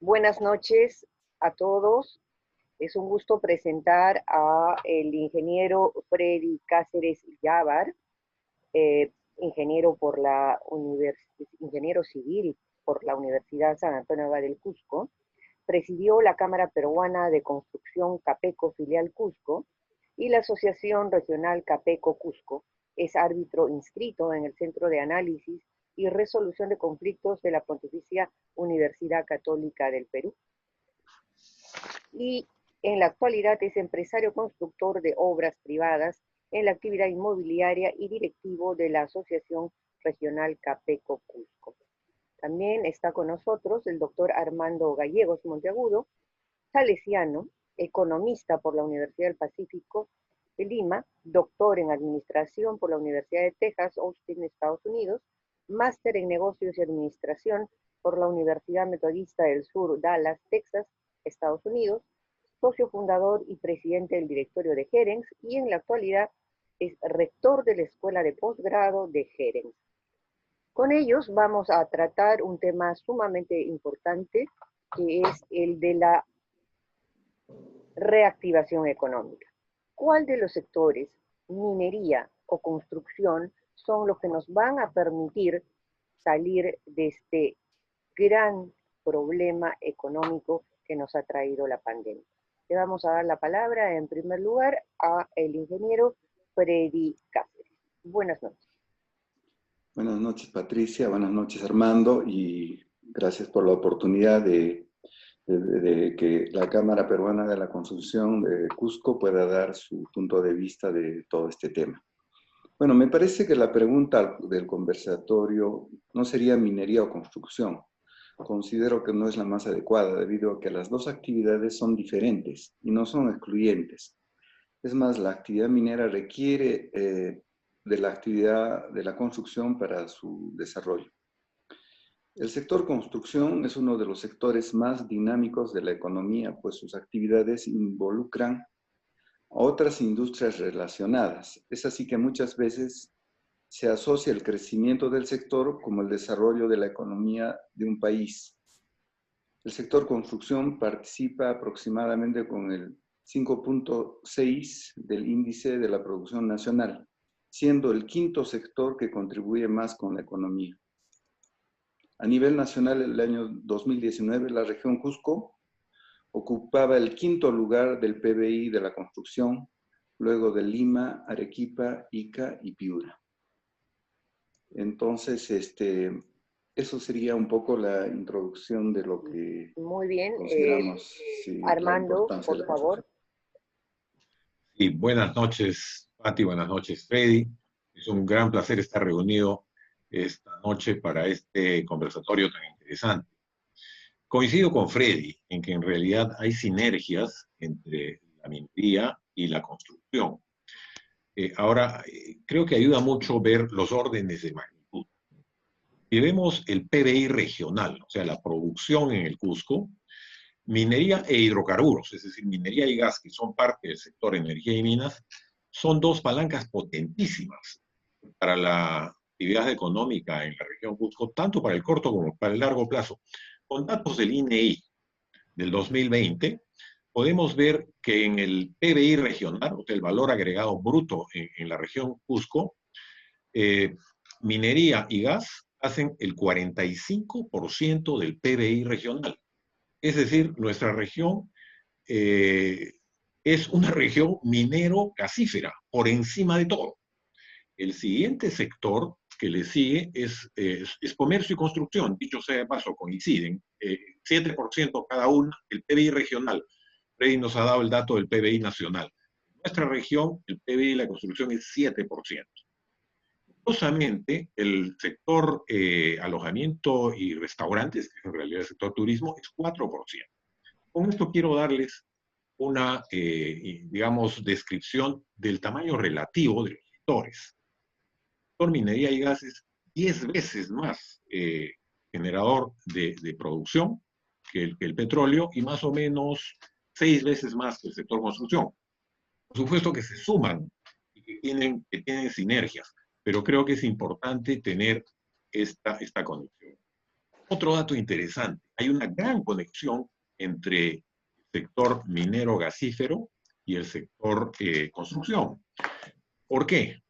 Buenas noches a todos. Es un gusto presentar a el ingeniero Freddy Cáceres Yabar, ingeniero civil por la Universidad San Antonio Abad del Cusco. Presidió la Cámara Peruana de Construcción Capeco Filial Cusco y la Asociación Regional Capeco Cusco. Es árbitro inscrito en el Centro de Análisis y Resolución de Conflictos de la Pontificia Universidad Católica del Perú. Y en la actualidad es empresario constructor de obras privadas en la actividad inmobiliaria y directivo de la Asociación Regional Capeco Cusco. También está con nosotros el doctor Armando Gallegos Monteagudo, salesiano, economista por la Universidad del Pacífico de Lima, doctor en administración por la Universidad de Texas, Austin, Estados Unidos, máster en negocios y administración por la Universidad Metodista del Sur, Dallas, Texas, Estados Unidos, socio fundador y presidente del directorio de Gerens, y en la actualidad es rector de la Escuela de Posgrado de Gerens. Con ellos vamos a tratar un tema sumamente importante, que es el de la reactivación económica. ¿Cuál de los sectores, minería o construcción, son los que nos van a permitir salir de este gran problema económico que nos ha traído la pandemia? Le vamos a dar la palabra, en primer lugar, a el ingeniero Freddy Cáceres. Buenas noches. Buenas noches, Patricia. Buenas noches, Armando. Y gracias por la oportunidad de que la Cámara Peruana de la Construcción de Cusco pueda dar su punto de vista de todo este tema. Bueno, me parece que la pregunta del conversatorio no sería minería o construcción. Considero que no es la más adecuada, debido a que las dos actividades son diferentes y no son excluyentes. Es más, la actividad minera requiere de la actividad de la construcción para su desarrollo. El sector construcción es uno de los sectores más dinámicos de la economía, pues sus actividades involucran a otras industrias relacionadas. Es así que muchas veces se asocia el crecimiento del sector como el desarrollo de la economía de un país. El sector construcción participa aproximadamente con el 5.6 del índice de la producción nacional, siendo el quinto sector que contribuye más con la economía. A nivel nacional, en el año 2019, la región Cusco ocupaba el quinto lugar del PBI de la construcción, luego de Lima, Arequipa, Ica y Piura. Entonces, eso sería un poco la introducción de lo que muy bien, consideramos Armando, por favor. Sí, buenas noches, Pati, buenas noches, Freddy. Es un gran placer estar reunido esta noche para este conversatorio tan interesante. Coincido con Freddy en que en realidad hay sinergias entre la minería y la construcción. Ahora, creo que ayuda mucho ver los órdenes de magnitud. Si vemos el PBI regional, o sea, la producción en el Cusco, minería e hidrocarburos, es decir, minería y gas, que son parte del sector energía y minas, son dos palancas potentísimas para la actividad económica en la región Cusco, tanto para el corto como para el largo plazo. Con datos del INEI del 2020, podemos ver que en el PBI regional, o sea, el valor agregado bruto en la región Cusco, minería y gas hacen el 45% del PBI regional. Es decir, nuestra región es una región minero-gasífera, por encima de todo. El siguiente sector que le sigue es comercio y construcción. Dicho sea de paso, coinciden. 7% cada uno, el PBI regional. Freddy nos ha dado el dato del PBI nacional. En nuestra región, el PBI de la construcción es 7%. Curiosamente, el sector alojamiento y restaurantes, que en realidad el sector turismo, es 4%. Con esto quiero darles una, digamos, descripción del tamaño relativo de los sectores. El sector minería y gas es 10 veces más generador de producción que el petróleo y más o menos 6 veces más que el sector construcción. Por supuesto que se suman y que tienen sinergias, pero creo que es importante tener esta conexión. Otro dato interesante, hay una gran conexión entre el sector minero gasífero y el sector construcción. ¿Por qué?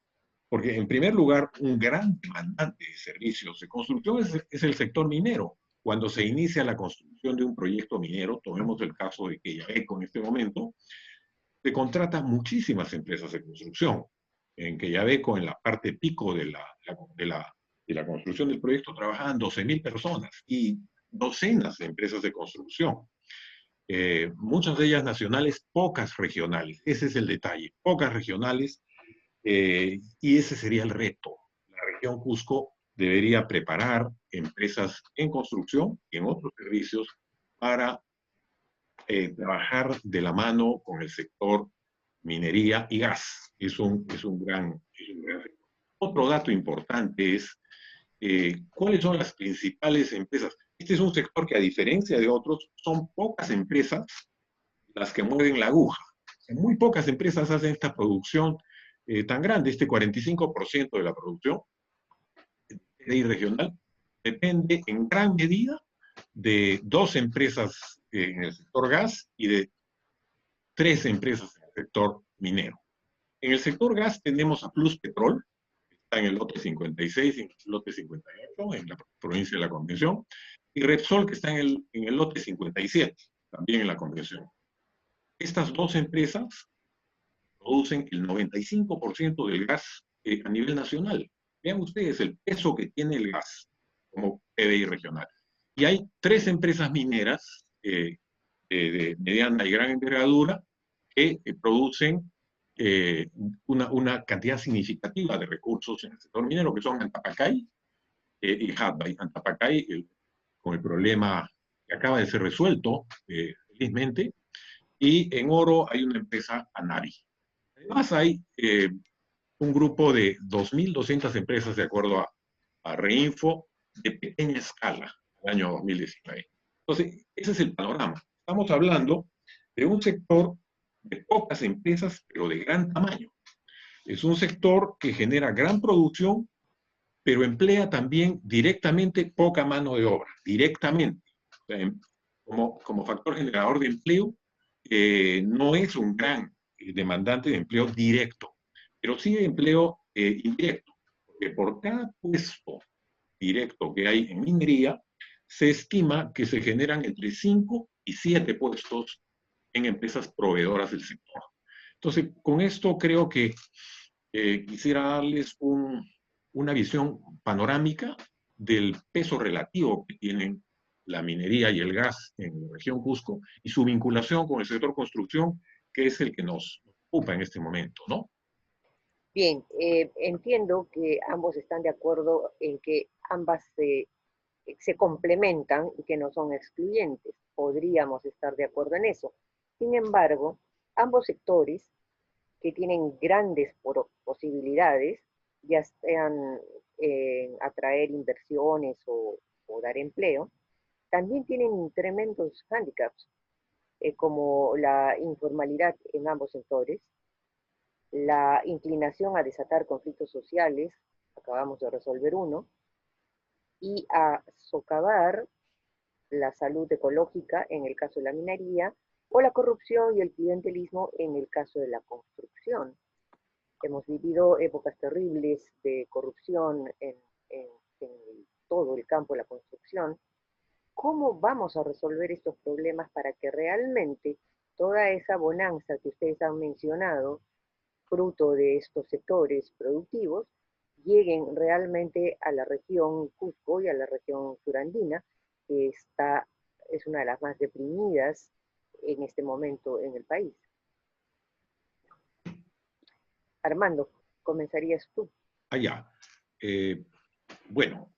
Porque, en primer lugar, un gran demandante de servicios de construcción es el sector minero. Cuando se inicia la construcción de un proyecto minero, tomemos el caso de Quellaveco en este momento, se contratan muchísimas empresas de construcción. En Quellaveco, en la parte pico de la construcción del proyecto, trabajaban 12.000 personas y docenas de empresas de construcción. Muchas de ellas nacionales, pocas regionales. Ese es el detalle, pocas regionales. Y ese sería el reto. La región Cusco debería preparar empresas en construcción y en otros servicios para trabajar de la mano con el sector minería y gas. Es un gran sector. Otro dato importante es cuáles son las principales empresas. Este es un sector que, a diferencia de otros, son pocas empresas las que mueven la aguja. Muy pocas empresas hacen esta producción tan grande. Este 45% de la producción regional depende en gran medida de 2 empresas en el sector gas y de 3 empresas en el sector minero. En el sector gas tenemos a Plus Petrol, que está en el lote 56 y en el lote 58, en la provincia de la Convención, y Repsol, que está en el lote 57, también en la Convención. Estas 2 empresas producen el 95% del gas a nivel nacional. Vean ustedes el peso que tiene el gas como PBI regional. Y hay 3 empresas mineras de mediana y gran envergadura que producen una cantidad significativa de recursos en el sector minero, que son Antapacay y Hadbay. Antapacay, con el problema que acaba de ser resuelto, felizmente, y en oro hay una empresa, Anari. Además hay un grupo de 2.200 empresas, de acuerdo a Reinfo, de pequeña escala, en el año 2019. Entonces, ese es el panorama. Estamos hablando de un sector de pocas empresas, pero de gran tamaño. Es un sector que genera gran producción, pero emplea también directamente poca mano de obra, directamente. O sea, como factor generador de empleo, no es un gran demandante de empleo directo, pero sí de empleo indirecto, porque por cada puesto directo que hay en minería, se estima que se generan entre 5 y 7 puestos en empresas proveedoras del sector. Entonces, con esto creo que quisiera darles una visión panorámica del peso relativo que tienen la minería y el gas en la región Cusco y su vinculación con el sector construcción, que es el que nos ocupa en este momento, ¿no? Bien, entiendo que ambos están de acuerdo en que ambas se complementan y que no son excluyentes. Podríamos estar de acuerdo en eso. Sin embargo, ambos sectores que tienen grandes posibilidades, ya sean atraer inversiones o dar empleo, también tienen tremendos hándicaps, como la informalidad en ambos sectores, la inclinación a desatar conflictos sociales, acabamos de resolver uno, y a socavar la salud ecológica en el caso de la minería, o la corrupción y el clientelismo en el caso de la construcción. Hemos vivido épocas terribles de corrupción en todo el campo de la construcción. ¿Cómo vamos a resolver estos problemas para que realmente toda esa bonanza que ustedes han mencionado, fruto de estos sectores productivos, lleguen realmente a la región Cusco y a la región surandina, que es una de las más deprimidas en este momento en el país? Armando, comenzarías tú. Allá. Bueno,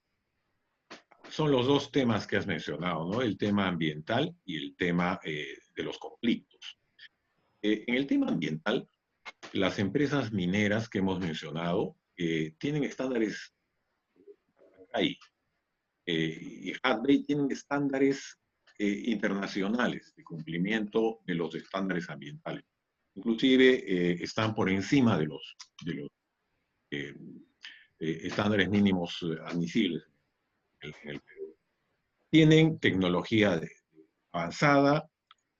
son los 2 temas que has mencionado, ¿no? El tema ambiental y el tema de los conflictos. En el tema ambiental, las empresas mineras que hemos mencionado tienen estándares ahí. Y Hadley tienen estándares internacionales de cumplimiento de los estándares ambientales. Inclusive están por encima de los estándares mínimos admisibles en el Perú. tienen tecnología avanzada,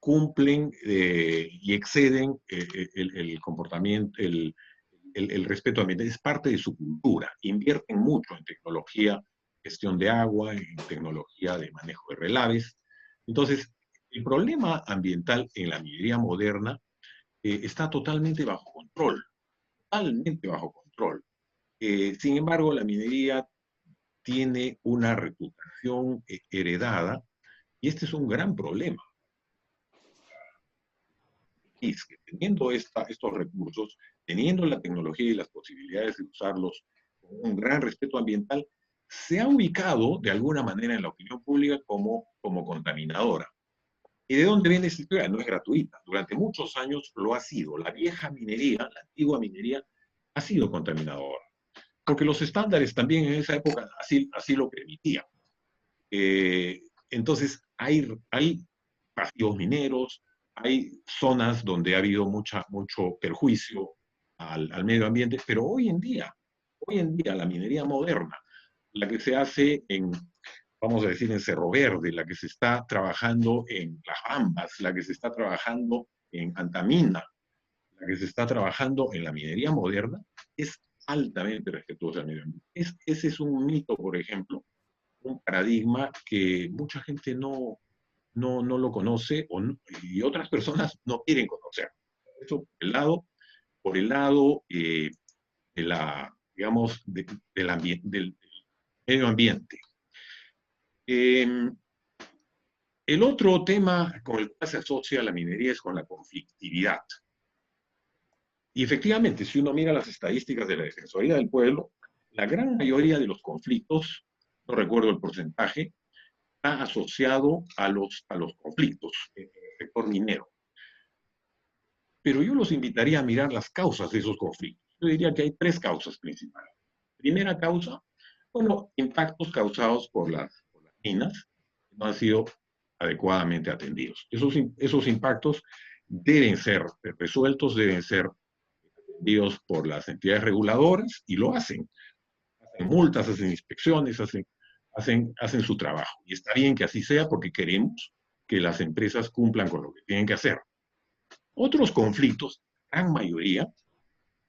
cumplen y exceden el comportamiento, el respeto ambiental, es parte de su cultura. Invierten mucho en tecnología, gestión de agua, en tecnología de manejo de relaves. Entonces, el problema ambiental en la minería moderna está totalmente bajo control, totalmente bajo control. Sin embargo, la minería tiene una reputación heredada, y este es un gran problema. Es que teniendo estos recursos, teniendo la tecnología y las posibilidades de usarlos con un gran respeto ambiental, se ha ubicado de alguna manera en la opinión pública como contaminadora. ¿Y de dónde viene esta historia? No es gratuita. Durante muchos años lo ha sido. La vieja minería, la antigua minería, ha sido contaminadora. Porque los estándares también en esa época así lo permitían. Entonces, hay pasivos mineros, hay zonas donde ha habido mucho perjuicio al medio ambiente, pero hoy en día, la minería moderna, la que se hace vamos a decir, en Cerro Verde, la que se está trabajando en Las Bambas, la que se está trabajando en Antamina, la que se está trabajando en la minería moderna, es altamente respetuosa del medio ambiente. Ese es un mito, por ejemplo, un paradigma que mucha gente no lo conoce y otras personas no quieren conocer. Eso por el lado de la, digamos, del medio ambiente. El otro tema con el cual se asocia la minería es con la conflictividad. Y efectivamente, si uno mira las estadísticas de la Defensoría del Pueblo, la gran mayoría de los conflictos, no recuerdo el porcentaje, está asociado a los conflictos en el sector minero. Pero yo los invitaría a mirar las causas de esos conflictos. Yo diría que hay 3 causas principales. Primera causa, bueno, impactos causados por las minas que no han sido adecuadamente atendidos. Esos impactos deben ser resueltos, deben ser atendidos por las entidades reguladoras y lo hacen. Hacen multas, hacen inspecciones, hacen su trabajo. Y está bien que así sea porque queremos que las empresas cumplan con lo que tienen que hacer. Otros conflictos, la gran mayoría,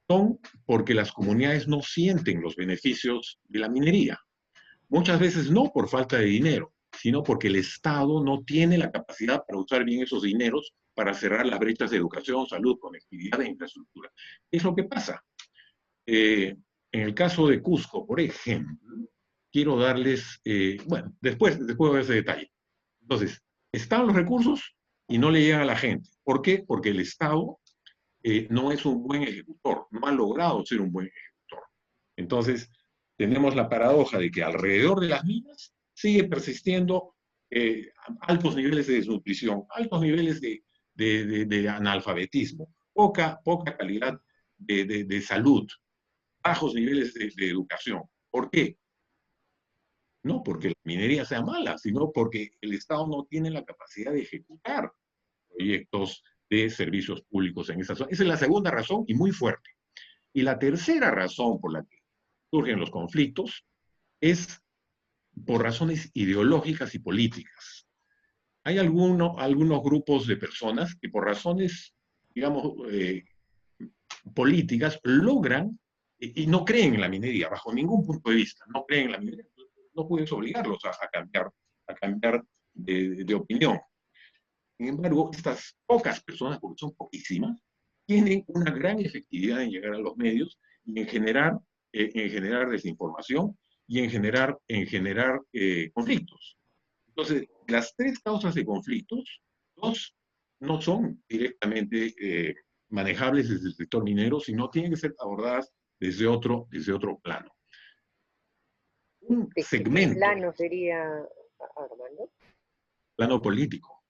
son porque las comunidades no sienten los beneficios de la minería. Muchas veces no por falta de dinero, sino porque el Estado no tiene la capacidad para usar bien esos dineros para cerrar las brechas de educación, salud, conectividad e infraestructura. ¿Qué es lo que pasa? En el caso de Cusco, por ejemplo, quiero darles, bueno, después de ese detalle. Entonces, están los recursos y no le llegan a la gente. ¿Por qué? Porque el Estado no es un buen ejecutor, no ha logrado ser un buen ejecutor. Entonces, tenemos la paradoja de que alrededor de las minas sigue persistiendo altos niveles de desnutrición, altos niveles de analfabetismo, poca calidad de salud, bajos niveles de educación. ¿Por qué? No porque la minería sea mala, sino porque el Estado no tiene la capacidad de ejecutar proyectos de servicios públicos en esa zona. Esa es la segunda razón y muy fuerte. Y la tercera razón por la que surgen los conflictos es por razones ideológicas y políticas. Hay algunos grupos de personas que por razones, digamos, políticas logran y no creen en la minería, bajo ningún punto de vista, no creen en la minería. No puedes obligarlos a cambiar de opinión. Sin embargo, estas pocas personas, porque son poquísimas, tienen una gran efectividad en llegar a los medios y en generar desinformación y en generar conflictos. Entonces, las 3 causas de conflictos, 2 no son directamente manejables desde el sector minero, sino tienen que ser abordadas desde otro plano. Un segmento. ¿Qué plano sería, Armando? Plano político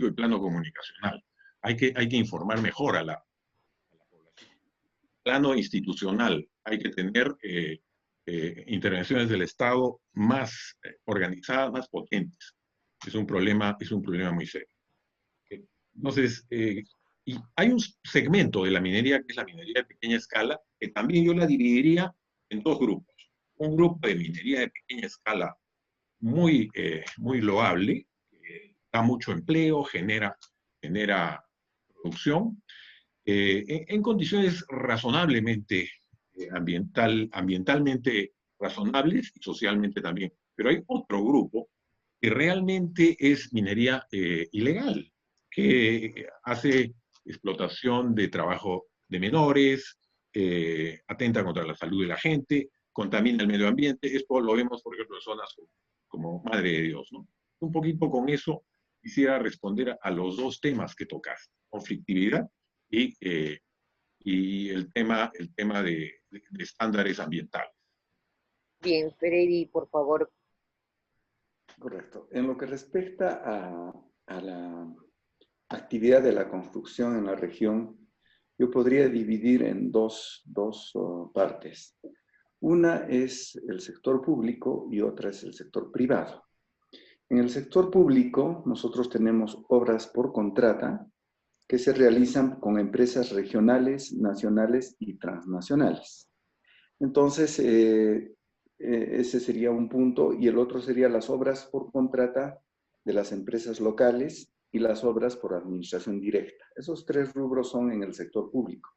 y plano comunicacional. Hay que informar mejor a la población. Plano institucional, hay que tener intervenciones del Estado más organizadas, más potentes. Es un problema muy serio. Entonces, y hay un segmento de la minería que es la minería de pequeña escala, que también yo la dividiría en 2 grupos. Un grupo de minería de pequeña escala muy loable, da mucho empleo, genera producción, en condiciones razonablemente ambientalmente razonables y socialmente también. Pero hay otro grupo que realmente es minería ilegal, que hace explotación de trabajo de menores, atenta contra la salud de la gente, contamina el medio ambiente. Esto lo vemos, por ejemplo, en zonas como Madre de Dios, ¿no? Un poquito con eso quisiera responder a los dos temas que tocas, conflictividad y el tema de estándares ambientales. Bien, Freddy, por favor. Correcto. En lo que respecta a la actividad de la construcción en la región, yo podría dividir en dos partes. Una es el sector público y otra es el sector privado. En el sector público, nosotros tenemos obras por contrata que se realizan con empresas regionales, nacionales y transnacionales. Entonces, ese sería un punto, y el otro sería las obras por contrata de las empresas locales y las obras por administración directa. Esos tres rubros son en el sector público.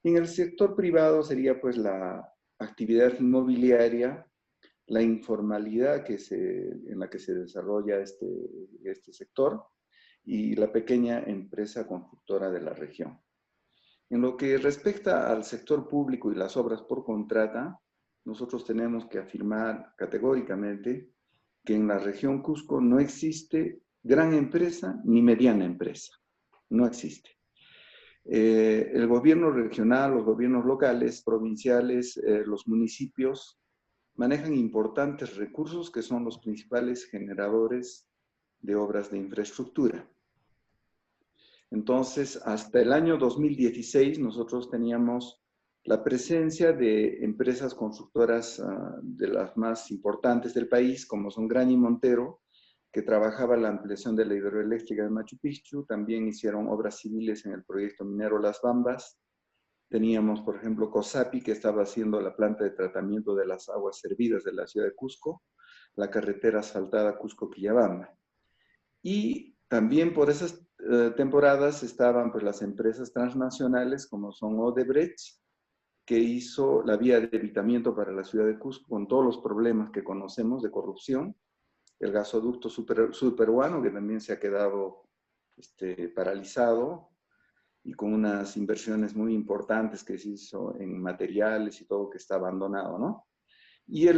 Y en el sector privado sería pues la actividad inmobiliaria, la informalidad en la que se desarrolla este sector y la pequeña empresa constructora de la región. En lo que respecta al sector público y las obras por contrata, nosotros tenemos que afirmar categóricamente que en la región Cusco no existe gran empresa ni mediana empresa. No existe. El gobierno regional, los gobiernos locales, provinciales, los municipios manejan importantes recursos que son los principales generadores de obras de infraestructura. Entonces, hasta el año 2016 nosotros teníamos la presencia de empresas constructoras de las más importantes del país, como son Grani Montero, que trabajaba la ampliación de la hidroeléctrica de Machu Picchu. También hicieron obras civiles en el proyecto minero Las Bambas. Teníamos, por ejemplo, COSAPI, que estaba haciendo la planta de tratamiento de las aguas servidas de la ciudad de Cusco, la carretera asfaltada Cusco-Quillabamba. Y también por esas temporadas estaban pues, las empresas transnacionales, como son Odebrecht, que hizo la vía de evitamiento para la ciudad de Cusco, con todos los problemas que conocemos de corrupción, el gasoducto subperuano, que también se ha quedado paralizado, y con unas inversiones muy importantes que se hizo en materiales y todo que está abandonado, ¿no? Y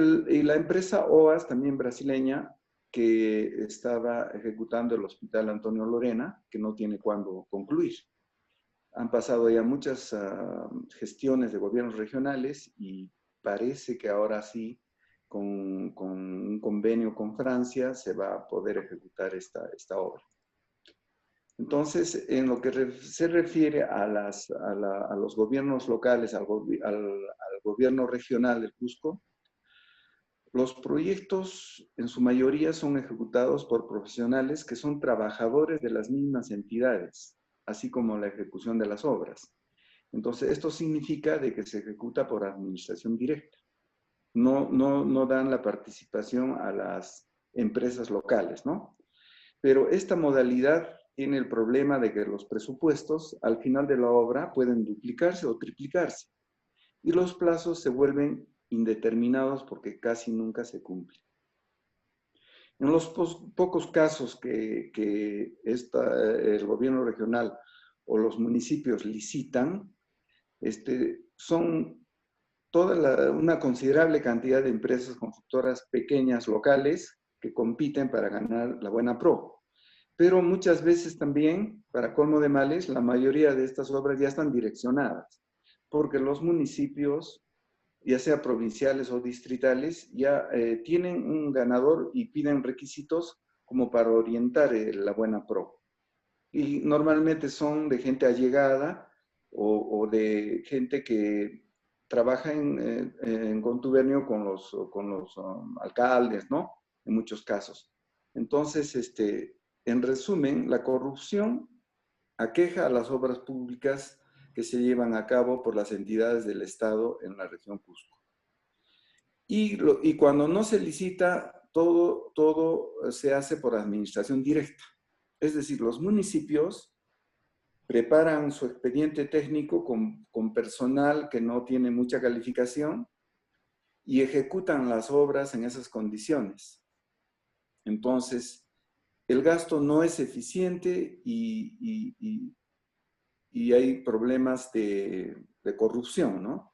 la empresa OAS, también brasileña, que estaba ejecutando el Hospital Antonio Lorena, que no tiene cuándo concluir. Han pasado ya muchas gestiones de gobiernos regionales y parece que ahora sí, con un convenio con Francia, se va a poder ejecutar esta obra. Entonces, en lo que se refiere a los gobiernos locales, al gobierno regional del Cusco, los proyectos en su mayoría son ejecutados por profesionales que son trabajadores de las mismas entidades, así como la ejecución de las obras. Entonces, esto significa de que se ejecuta por administración directa. No dan la participación a las empresas locales, ¿no? Pero esta modalidad tiene el problema de que los presupuestos al final de la obra pueden duplicarse o triplicarse y los plazos se vuelven indeterminados porque casi nunca se cumplen. En los pocos casos que el gobierno regional o los municipios licitan, son una considerable cantidad de empresas constructoras pequeñas locales que compiten para ganar la buena pro. Pero muchas veces también, para colmo de males, la mayoría de estas obras ya están direccionadas, porque los municipios, ya sea provinciales o distritales, ya tienen un ganador y piden requisitos como para orientar la buena pro. Y normalmente son de gente allegada o de gente que trabaja en contubernio con los alcaldes, ¿no? En muchos casos. Entonces, en resumen, la corrupción aqueja a las obras públicas que se llevan a cabo por las entidades del Estado en la región Cusco. Y cuando no se licita, todo se hace por administración directa. Es decir, los municipios preparan su expediente técnico con personal que no tiene mucha calificación y ejecutan las obras en esas condiciones. Entonces, el gasto no es eficiente y hay problemas de corrupción, ¿no?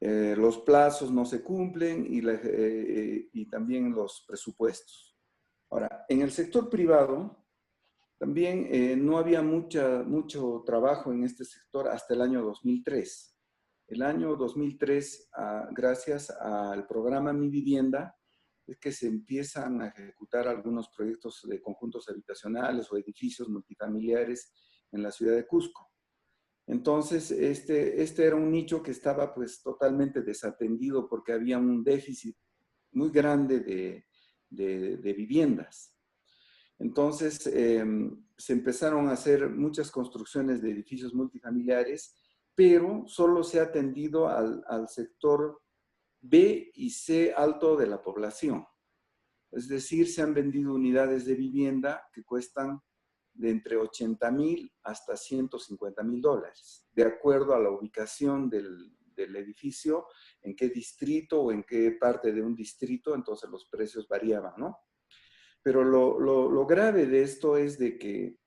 Los plazos no se cumplen y también los presupuestos. Ahora, en el sector privado, también no había mucho trabajo en este sector hasta el año 2003. El año 2003, gracias al programa Mi Vivienda, es que se empiezan a ejecutar algunos proyectos de conjuntos habitacionales o edificios multifamiliares en la ciudad de Cusco. Entonces, este era un nicho que estaba pues totalmente desatendido porque había un déficit muy grande de viviendas. Entonces, se empezaron a hacer muchas construcciones de edificios multifamiliares, pero solo se ha atendido al sector B y C alto de la población. Es decir, se han vendido unidades de vivienda que cuestan de entre 80,000 hasta 150,000 dólares, de acuerdo a la ubicación del edificio, en qué distrito o en qué parte de un distrito, entonces los precios variaban, ¿no? Pero lo grave de esto es de que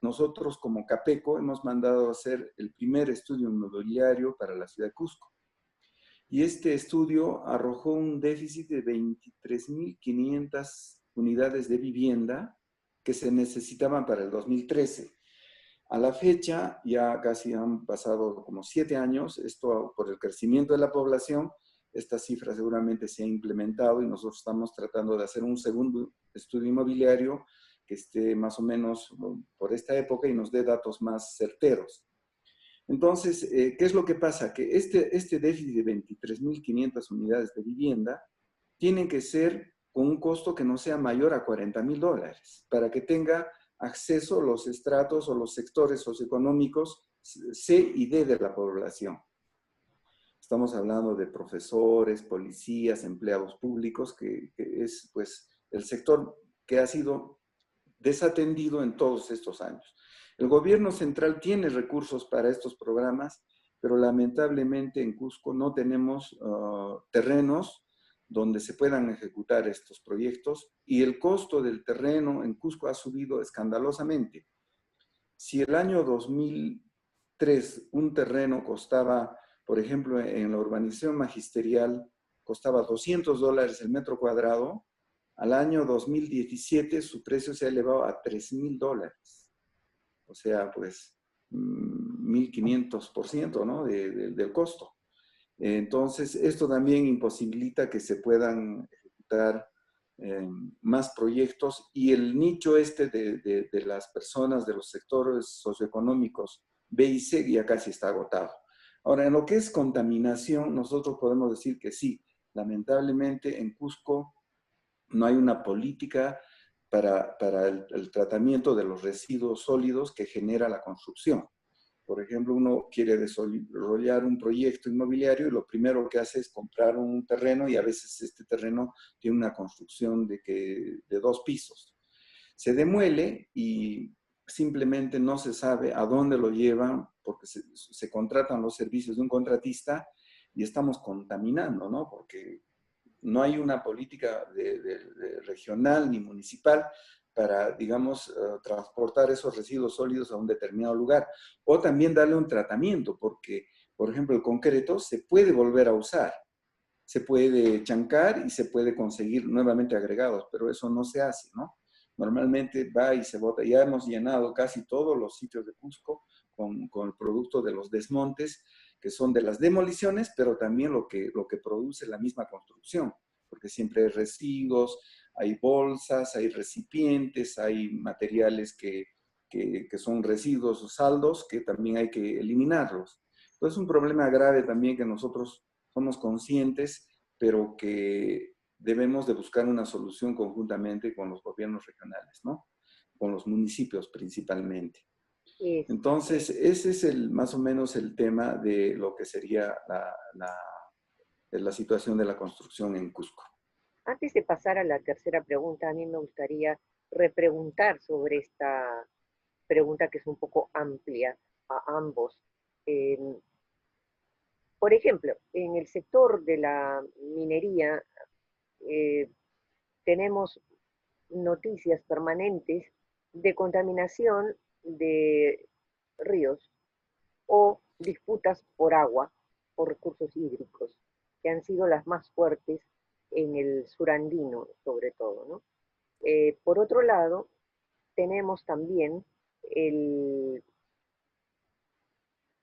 nosotros como Capeco hemos mandado a hacer el primer estudio inmobiliario para la ciudad de Cusco. Y este estudio arrojó un déficit de 23,500 unidades de vivienda que se necesitaban para el 2013. A la fecha, ya casi han pasado como 7 años, esto por el crecimiento de la población, esta cifra seguramente se ha implementado y nosotros estamos tratando de hacer un segundo estudio inmobiliario que esté más o menos por esta época y nos dé datos más certeros. Entonces, ¿qué es lo que pasa? Que este déficit de 23,500 unidades de vivienda tienen que ser con un costo que no sea mayor a 40,000 dólares para que tenga acceso a los estratos o los sectores socioeconómicos C y D de la población. Estamos hablando de profesores, policías, empleados públicos, que es pues el sector que ha sido desatendido en todos estos años. El gobierno central tiene recursos para estos programas, pero lamentablemente en Cusco no tenemos terrenos donde se puedan ejecutar estos proyectos y el costo del terreno en Cusco ha subido escandalosamente. Si el año 2003 un terreno costaba, por ejemplo, en la urbanización magisterial, costaba 200 dólares el metro cuadrado, al año 2017 su precio se ha elevado a 3,000 dólares. O sea, pues 1,500%, ¿no? del costo. Entonces, esto también imposibilita que se puedan ejecutar más proyectos y el nicho de las personas de los sectores socioeconómicos B y C ya casi está agotado. Ahora, en lo que es contaminación, nosotros podemos decir que sí, lamentablemente en Cusco no hay una política para el tratamiento de los residuos sólidos que genera la construcción. Por ejemplo, uno quiere desarrollar un proyecto inmobiliario y lo primero que hace es comprar un terreno y a veces este terreno tiene una construcción de 2 pisos. Se demuele y simplemente no se sabe a dónde lo llevan porque se contratan los servicios de un contratista y estamos contaminando, ¿no? Porque no hay una política regional ni municipal para, digamos, transportar esos residuos sólidos a un determinado lugar. O también darle un tratamiento, porque, por ejemplo, el concreto se puede volver a usar. Se puede chancar y se puede conseguir nuevamente agregados, pero eso no se hace, ¿no? Normalmente va y se bota. Ya hemos llenado casi todos los sitios de Cusco con el producto de los desmontes, que son de las demoliciones, pero también lo que produce la misma construcción, porque siempre hay residuos, hay bolsas, hay recipientes, hay materiales que son residuos o saldos que también hay que eliminarlos. Entonces es un problema grave también que nosotros somos conscientes, pero que debemos de buscar una solución conjuntamente con los gobiernos regionales, ¿no? Con los municipios principalmente. Entonces, ese es más o menos el tema de lo que sería la situación de la construcción en Cusco. Antes de pasar a la tercera pregunta, a mí me gustaría repreguntar sobre esta pregunta que es un poco amplia a ambos. Eh, por ejemplo, en el sector de la minería eh, tenemos noticias permanentes de contaminación de ríos o disputas por agua, por recursos hídricos, que han sido las más fuertes en el surandino, sobre todo, ¿no? Por otro lado, tenemos también el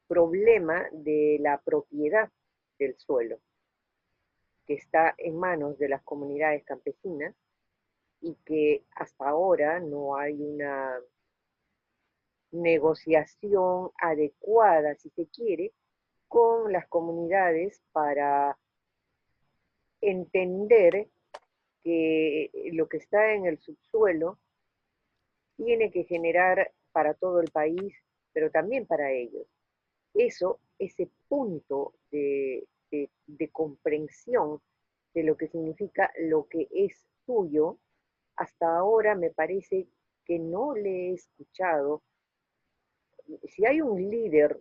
problema de la propiedad del suelo, que está en manos de las comunidades campesinas y que hasta ahora no hay una negociación adecuada, si se quiere, con las comunidades para entender que lo que está en el subsuelo tiene que generar para todo el país, pero también para ellos. Eso, ese punto de comprensión de lo que significa lo que es suyo, hasta ahora me parece que no le he escuchado. Si hay un líder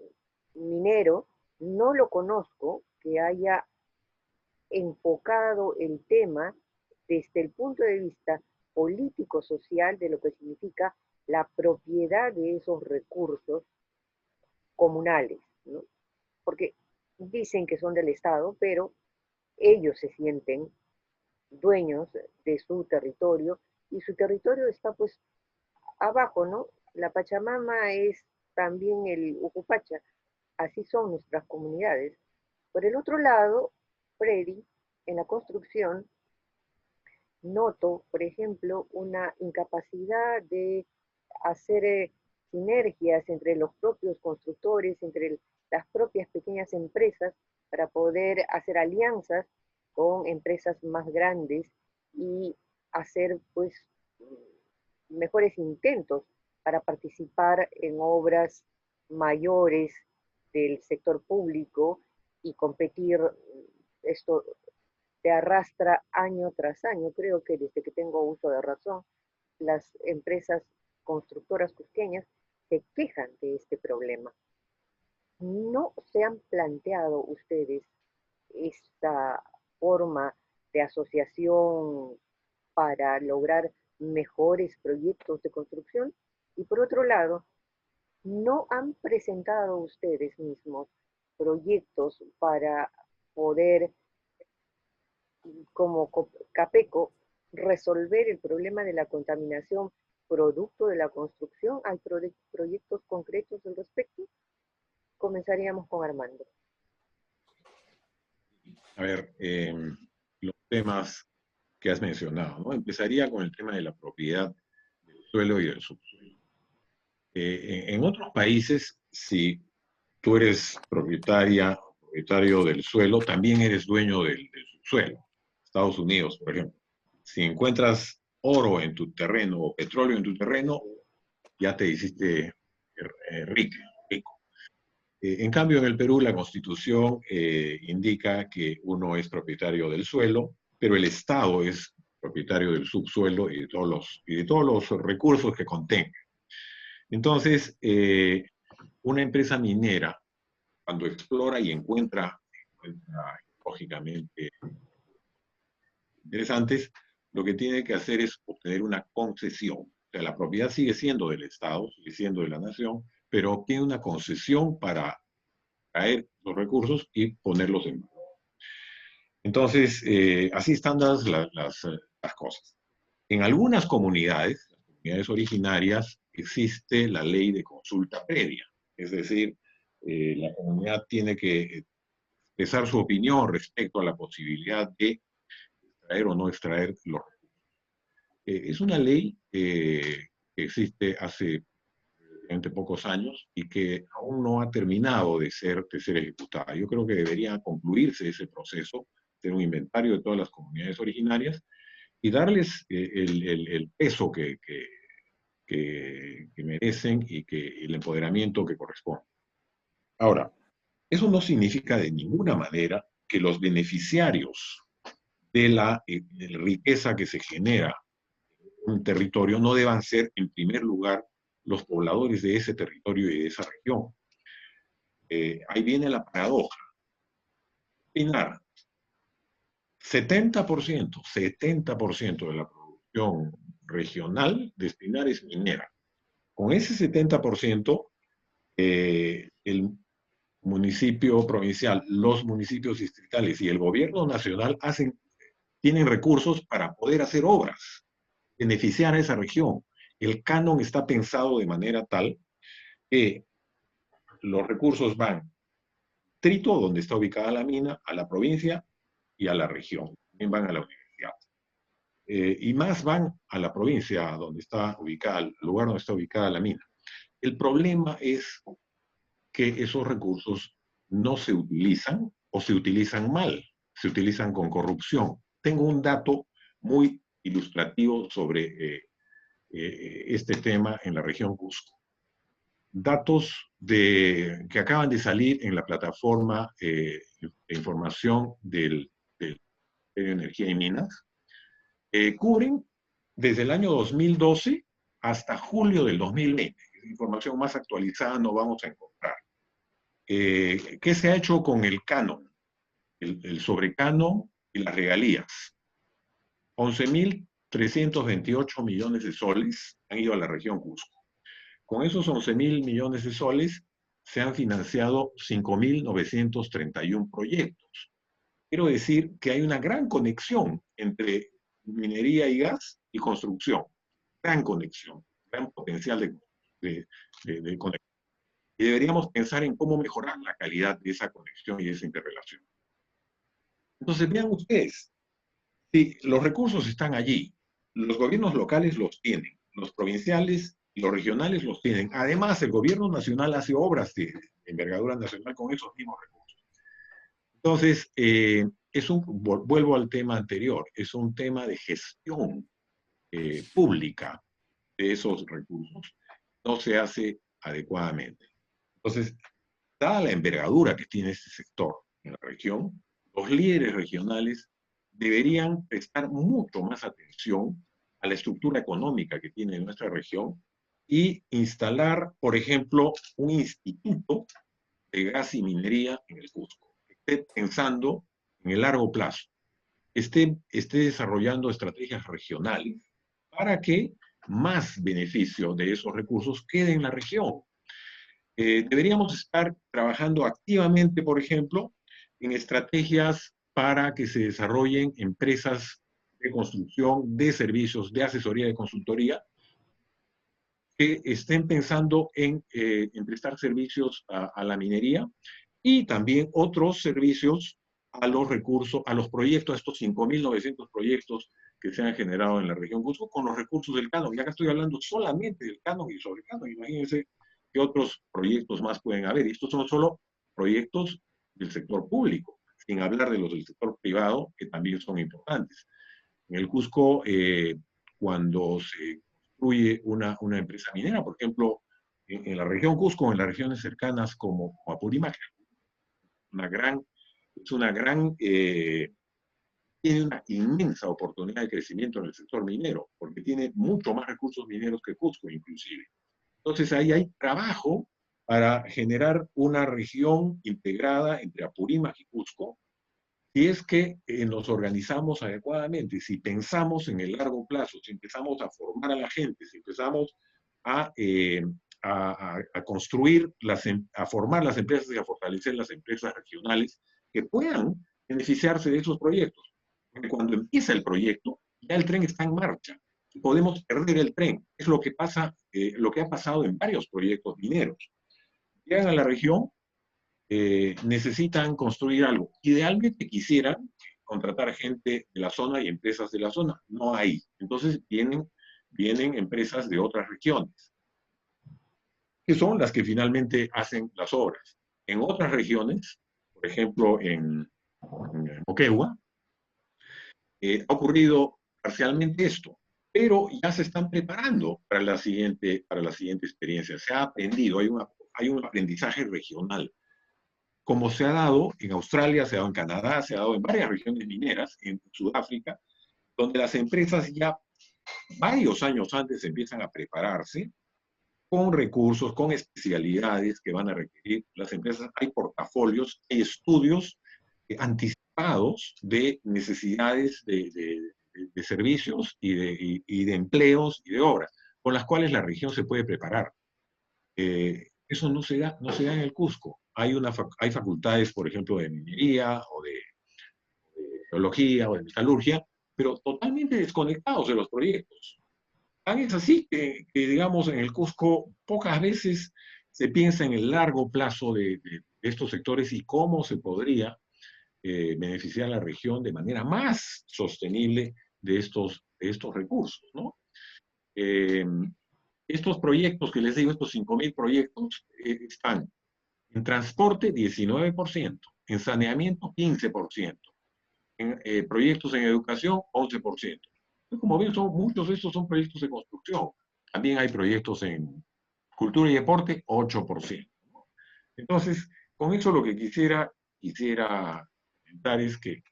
minero, no lo conozco que haya enfocado el tema desde el punto de vista político-social de lo que significa la propiedad de esos recursos comunales, ¿no? Porque dicen que son del Estado, pero ellos se sienten dueños de su territorio y su territorio está pues abajo, ¿no? La Pachamama es también el Ucupacha, así son nuestras comunidades. Por el otro lado, Freddy, en la construcción, noto, por ejemplo, una incapacidad de hacer sinergias entre los propios constructores, entre las propias pequeñas empresas, para poder hacer alianzas con empresas más grandes y hacer pues mejores intentos para participar en obras mayores del sector público y competir. Esto te arrastra año tras año. Creo que desde que tengo uso de razón, las empresas constructoras cusqueñas se quejan de este problema. ¿No se han planteado ustedes esta forma de asociación para lograr mejores proyectos de construcción? Y por otro lado, ¿no han presentado ustedes mismos proyectos para poder, como CAPECO, resolver el problema de la contaminación producto de la construcción? ¿Hay proyectos concretos al respecto? Comenzaríamos con Armando. A ver, los temas que has mencionado, ¿no? Empezaría con el tema de la propiedad del suelo y del subsuelo. En otros países, si tú eres propietario del suelo, también eres dueño del subsuelo. Estados Unidos, por ejemplo. Si encuentras oro en tu terreno o petróleo en tu terreno, ya te hiciste rico. En cambio, en el Perú, la Constitución indica que uno es propietario del suelo, pero el Estado es propietario del subsuelo y de todos los recursos que contenga. Entonces, una empresa minera, cuando explora y encuentra lógicamente interesantes, lo que tiene que hacer es obtener una concesión. O sea, la propiedad sigue siendo del Estado, sigue siendo de la nación, pero obtiene una concesión para traer los recursos y ponerlos en valor. Entonces, así están las cosas. En algunas comunidades, las comunidades originarias, existe la ley de consulta previa. Es decir, la comunidad tiene que expresar su opinión respecto a la posibilidad de extraer o no extraer los recursos. Es una ley que existe hace pocos años y que aún no ha terminado de ser ejecutada. Yo creo que debería concluirse ese proceso, hacer un inventario de todas las comunidades originarias y darles el peso que merecen y el empoderamiento que corresponde. Ahora, eso no significa de ninguna manera que los beneficiarios de la riqueza que se genera en un territorio no deban ser, en primer lugar, los pobladores de ese territorio y de esa región. Ahí viene la paradoja. Pinar, 70% de la producción regional de Pinar es minera. Con ese 70%, el municipio provincial, los municipios distritales y el gobierno nacional tienen recursos para poder hacer obras, beneficiar a esa región. El canon está pensado de manera tal que los recursos van distrito, donde está ubicada la mina, a la provincia y a la región. También van a la universidad. Y más van a la provincia donde está ubicada, el lugar donde está ubicada la mina. El problema es que esos recursos no se utilizan o se utilizan mal, se utilizan con corrupción. Tengo un dato muy ilustrativo sobre este tema en la región Cusco. Datos que acaban de salir en la plataforma de información del Ministerio de Energía y Minas, cubren desde el año 2012 hasta julio del 2020. Información más actualizada no vamos a encontrar. ¿Qué se ha hecho con el canon, el sobrecanon y las regalías? 11.328 millones de soles han ido a la región Cusco. Con esos 11.000 millones de soles se han financiado 5.931 proyectos. Quiero decir que hay una gran conexión entre minería y gas y construcción. Gran conexión, gran potencial de conexión. Y deberíamos pensar en cómo mejorar la calidad de esa conexión y de esa interrelación. Entonces, vean ustedes, si los recursos están allí, los gobiernos locales los tienen, los provinciales y los regionales los tienen. Además, el gobierno nacional hace obras de envergadura nacional con esos mismos recursos. Entonces, vuelvo al tema anterior, es un tema de gestión pública de esos recursos. No se hace adecuadamente. Entonces, dada la envergadura que tiene este sector en la región, los líderes regionales deberían prestar mucho más atención a la estructura económica que tiene nuestra región y instalar, por ejemplo, un instituto de gas y minería en el Cusco, que esté pensando en el largo plazo, esté desarrollando estrategias regionales para que más beneficio de esos recursos quede en la región. Deberíamos estar trabajando activamente, por ejemplo, en estrategias para que se desarrollen empresas de construcción, de servicios, de asesoría, de consultoría, que estén pensando en prestar servicios a la minería y también otros servicios a los recursos, a los proyectos, a estos 5.900 proyectos que se han generado en la región Cusco con los recursos del canon. Y acá estoy hablando solamente del canon y sobre canon. Imagínense qué otros proyectos más pueden haber. Y estos son solo proyectos del sector público, sin hablar de los del sector privado, que también son importantes. En el Cusco, cuando se construye una empresa minera, por ejemplo, en la región Cusco, en las regiones cercanas como Apurímac, tiene una inmensa oportunidad de crecimiento en el sector minero, porque tiene mucho más recursos mineros que Cusco, inclusive. Entonces ahí hay trabajo para generar una región integrada entre Apurímac y Cusco, si es que nos organizamos adecuadamente, si pensamos en el largo plazo, si empezamos a formar a la gente, si empezamos a construir, a formar las empresas y a fortalecer las empresas regionales que puedan beneficiarse de esos proyectos. Porque cuando empieza el proyecto, ya el tren está en marcha y podemos perder el tren. Es lo que pasa, lo que ha pasado en varios proyectos mineros. Llegan a la región, necesitan construir algo. Idealmente quisieran contratar gente de la zona y empresas de la zona. No hay. Entonces vienen empresas de otras regiones, que son las que finalmente hacen las obras. En otras regiones, por ejemplo en Moquegua, ha ocurrido parcialmente esto, pero ya se están preparando para la siguiente experiencia. Se ha aprendido, hay un aprendizaje regional. como se ha dado en Australia, se ha dado en Canadá, se ha dado en varias regiones mineras, en Sudáfrica, donde las empresas ya varios años antes empiezan a prepararse con recursos, con especialidades que van a requerir las empresas. Hay portafolios, hay estudios anticipados de necesidades de servicios y de empleos y de obras, con las cuales la región se puede preparar. Eso no se da en el Cusco. Hay facultades, por ejemplo, de minería o de geología o de metalurgia, pero totalmente desconectados de los proyectos. Tan es así digamos, en el Cusco pocas veces se piensa en el largo plazo de estos sectores y cómo se podría beneficiar a la región de manera más sostenible de estos recursos, ¿no? Estos proyectos que les digo, estos 5.000 proyectos, están en transporte 19%, en saneamiento 15%, en proyectos en educación 11%. Como ven, muchos de estos son proyectos de construcción. También hay proyectos en cultura y deporte, 8%. Entonces, con eso lo que quisiera comentar es que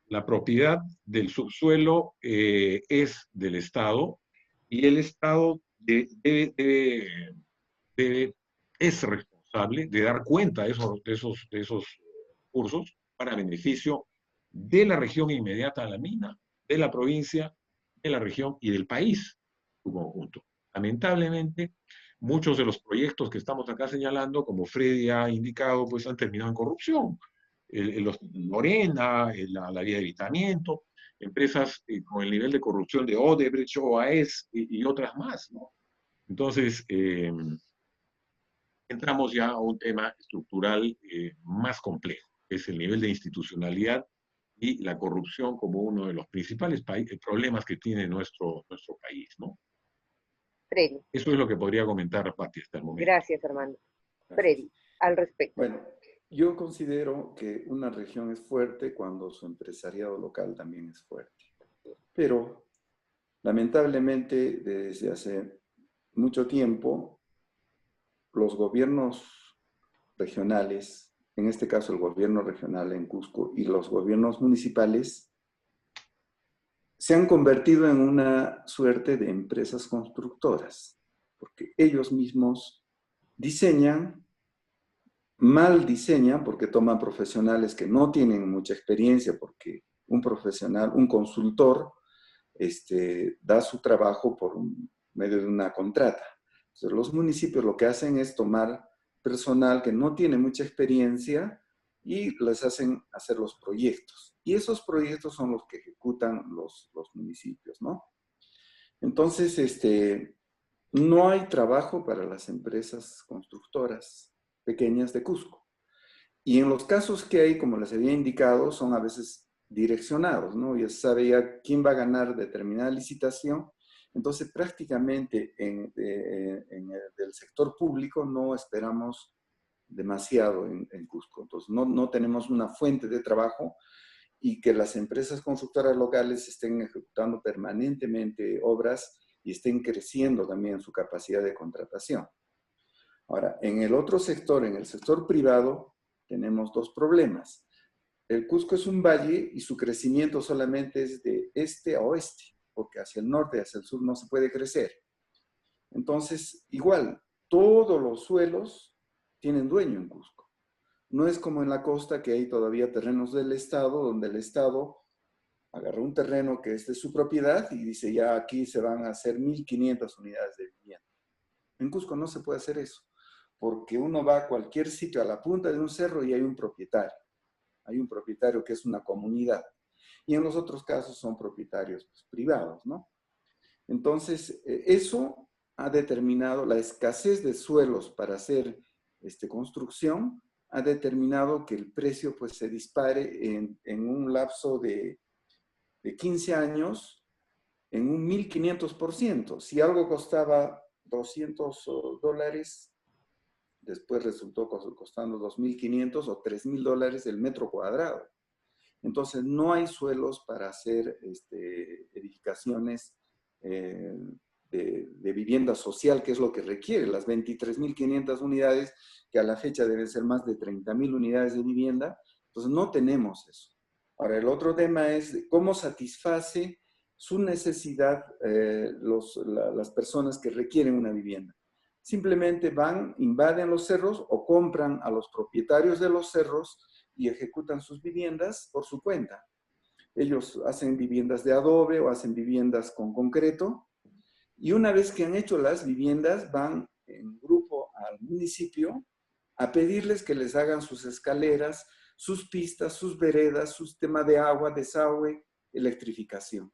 la propiedad del subsuelo es del Estado y el Estado es responsable de dar cuenta de esos recursos para beneficio de la región inmediata a la mina, de la provincia, de la región y del país en su conjunto. Lamentablemente, muchos de los proyectos que estamos acá señalando, como Freddy ha indicado, pues han terminado en corrupción. Lorena, la vía de evitamiento, empresas con el nivel de corrupción de Odebrecht, OAS y otras más, ¿no? Entonces, entramos ya a un tema estructural más complejo, que es el nivel de institucionalidad y la corrupción como uno de los principales problemas que tiene nuestro país, ¿no? Freddy. Eso es lo que podría comentar, Pati, hasta el momento. Gracias, Armando. Freddy, al respecto. Bueno, yo considero que una región es fuerte cuando su empresariado local también es fuerte. Pero, lamentablemente, desde hace mucho tiempo, los gobiernos regionales, en este caso el gobierno regional en Cusco y los gobiernos municipales, se han convertido en una suerte de empresas constructoras, porque ellos mismos diseñan, mal diseñan, porque toman profesionales que no tienen mucha experiencia, porque un profesional, un consultor, da su trabajo por medio de una contrata. Entonces, los municipios lo que hacen es tomar personal que no tiene mucha experiencia y les hacen hacer los proyectos. Y esos proyectos son los que ejecutan los municipios, ¿no? Entonces, no hay trabajo para las empresas constructoras pequeñas de Cusco. Y en los casos que hay, como les había indicado, son a veces direccionados, ¿no? Ya se sabe ya quién va a ganar determinada licitación. Entonces, prácticamente del sector público no esperamos demasiado en Cusco. Entonces, no tenemos una fuente de trabajo y que las empresas constructoras locales estén ejecutando permanentemente obras y estén creciendo también su capacidad de contratación. Ahora, en el otro sector, en el sector privado, tenemos dos problemas. El Cusco es un valle y su crecimiento solamente es de este a oeste, porque hacia el norte y hacia el sur no se puede crecer. Entonces, igual, todos los suelos tienen dueño en Cusco. No es como en la costa que hay todavía terrenos del Estado, donde el Estado agarra un terreno que es de su propiedad y dice, ya aquí se van a hacer 1.500 unidades de vivienda. En Cusco no se puede hacer eso, porque uno va a cualquier sitio, a la punta de un cerro y hay un propietario. Hay un propietario que es una comunidad. Y en los otros casos son propietarios pues, privados, ¿no? Entonces, eso ha determinado la escasez de suelos para hacer construcción, ha determinado que el precio pues, se dispare en un lapso de 15 años en un 1.500%. Si algo costaba $200, después resultó costando 2.500 o 3.000 el metro cuadrado. Entonces, no hay suelos para hacer edificaciones de vivienda social, que es lo que requiere, las 23.500 unidades, que a la fecha deben ser más de 30.000 unidades de vivienda. Entonces no tenemos eso. Ahora, el otro tema es cómo satisface su necesidad las personas que requieren una vivienda. Simplemente van, invaden los cerros o compran a los propietarios de los cerros y ejecutan sus viviendas por su cuenta. Ellos hacen viviendas de adobe o hacen viviendas con concreto, y una vez que han hecho las viviendas, van en grupo al municipio a pedirles que les hagan sus escaleras, sus pistas, sus veredas, su sistema de agua, desagüe, electrificación.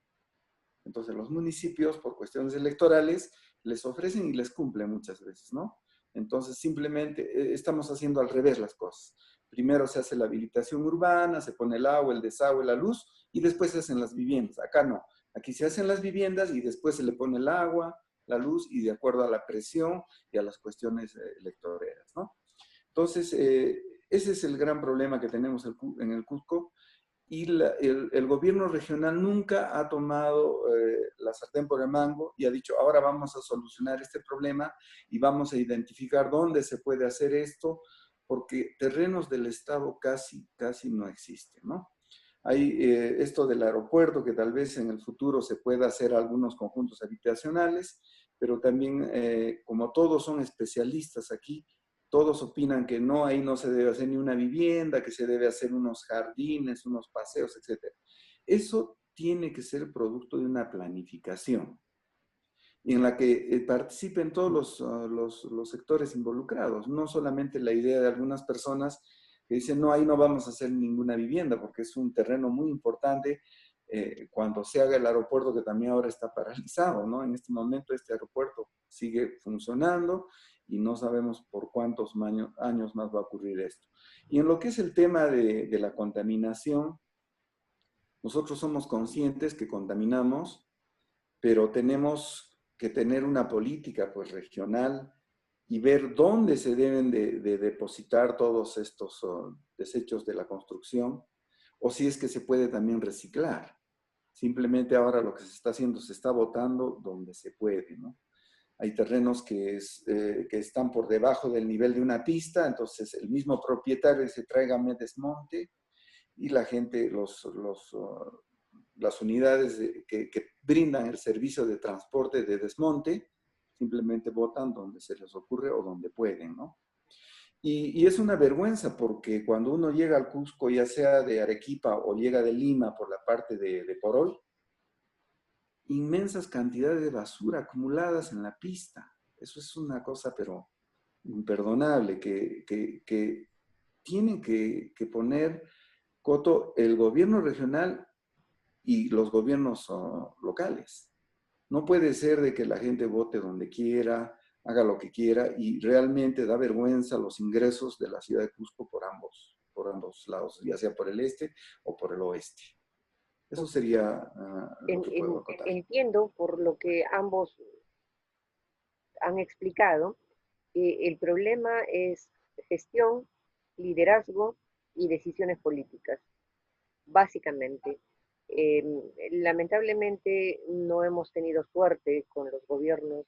Entonces los municipios, por cuestiones electorales, les ofrecen y les cumplen muchas veces, ¿no? Entonces simplemente estamos haciendo al revés las cosas. Primero se hace la habilitación urbana, se pone el agua, el desagüe, la luz, y después se hacen las viviendas. Acá no. Aquí se hacen las viviendas y después se le pone el agua, la luz, y de acuerdo a la presión y a las cuestiones electoreras, ¿no? Entonces, ese es el gran problema que tenemos en el Cusco, y el gobierno regional nunca ha tomado la sartén por el mango y ha dicho, ahora vamos a solucionar este problema y vamos a identificar dónde se puede hacer esto, porque terrenos del Estado casi no existen, ¿no? Hay esto del aeropuerto, que tal vez en el futuro se pueda hacer algunos conjuntos habitacionales, pero también, como todos son especialistas aquí, todos opinan que no, ahí no se debe hacer ni una vivienda, que se debe hacer unos jardines, unos paseos, etc. Eso tiene que ser producto de una planificación y en la que participen todos los sectores involucrados, no solamente la idea de algunas personas que dicen, no, ahí no vamos a hacer ninguna vivienda, porque es un terreno muy importante cuando se haga el aeropuerto, que también ahora está paralizado, ¿no? En este momento este aeropuerto sigue funcionando y no sabemos por cuántos años más va a ocurrir esto. Y en lo que es el tema de la contaminación, nosotros somos conscientes que contaminamos, pero tenemos que tener una política pues regional y ver dónde se deben de depositar todos estos desechos de la construcción, o si es que se puede también reciclar. Simplemente ahora lo que se está haciendo, se está botando donde se puede, ¿no? Hay terrenos que están por debajo del nivel de una pista, entonces el mismo propietario dice, tráigame desmonte, y la gente, las unidades que brindan el servicio de transporte de desmonte, simplemente botan donde se les ocurre o donde pueden, ¿no? Y es una vergüenza porque cuando uno llega al Cusco, ya sea de Arequipa o llega de Lima por la parte de Poroy, inmensas cantidades de basura acumuladas en la pista. Eso es una cosa, pero imperdonable, que tienen que poner coto el gobierno regional y los gobiernos locales. No puede ser de que la gente vote donde quiera, haga lo que quiera, y realmente da vergüenza los ingresos de la ciudad de Cusco por ambos lados, ya sea por el este o por el oeste. Eso sería lo que puedo acotar. Entiendo por lo que ambos han explicado, el problema es gestión, liderazgo y decisiones políticas, básicamente. Lamentablemente no hemos tenido suerte con los gobiernos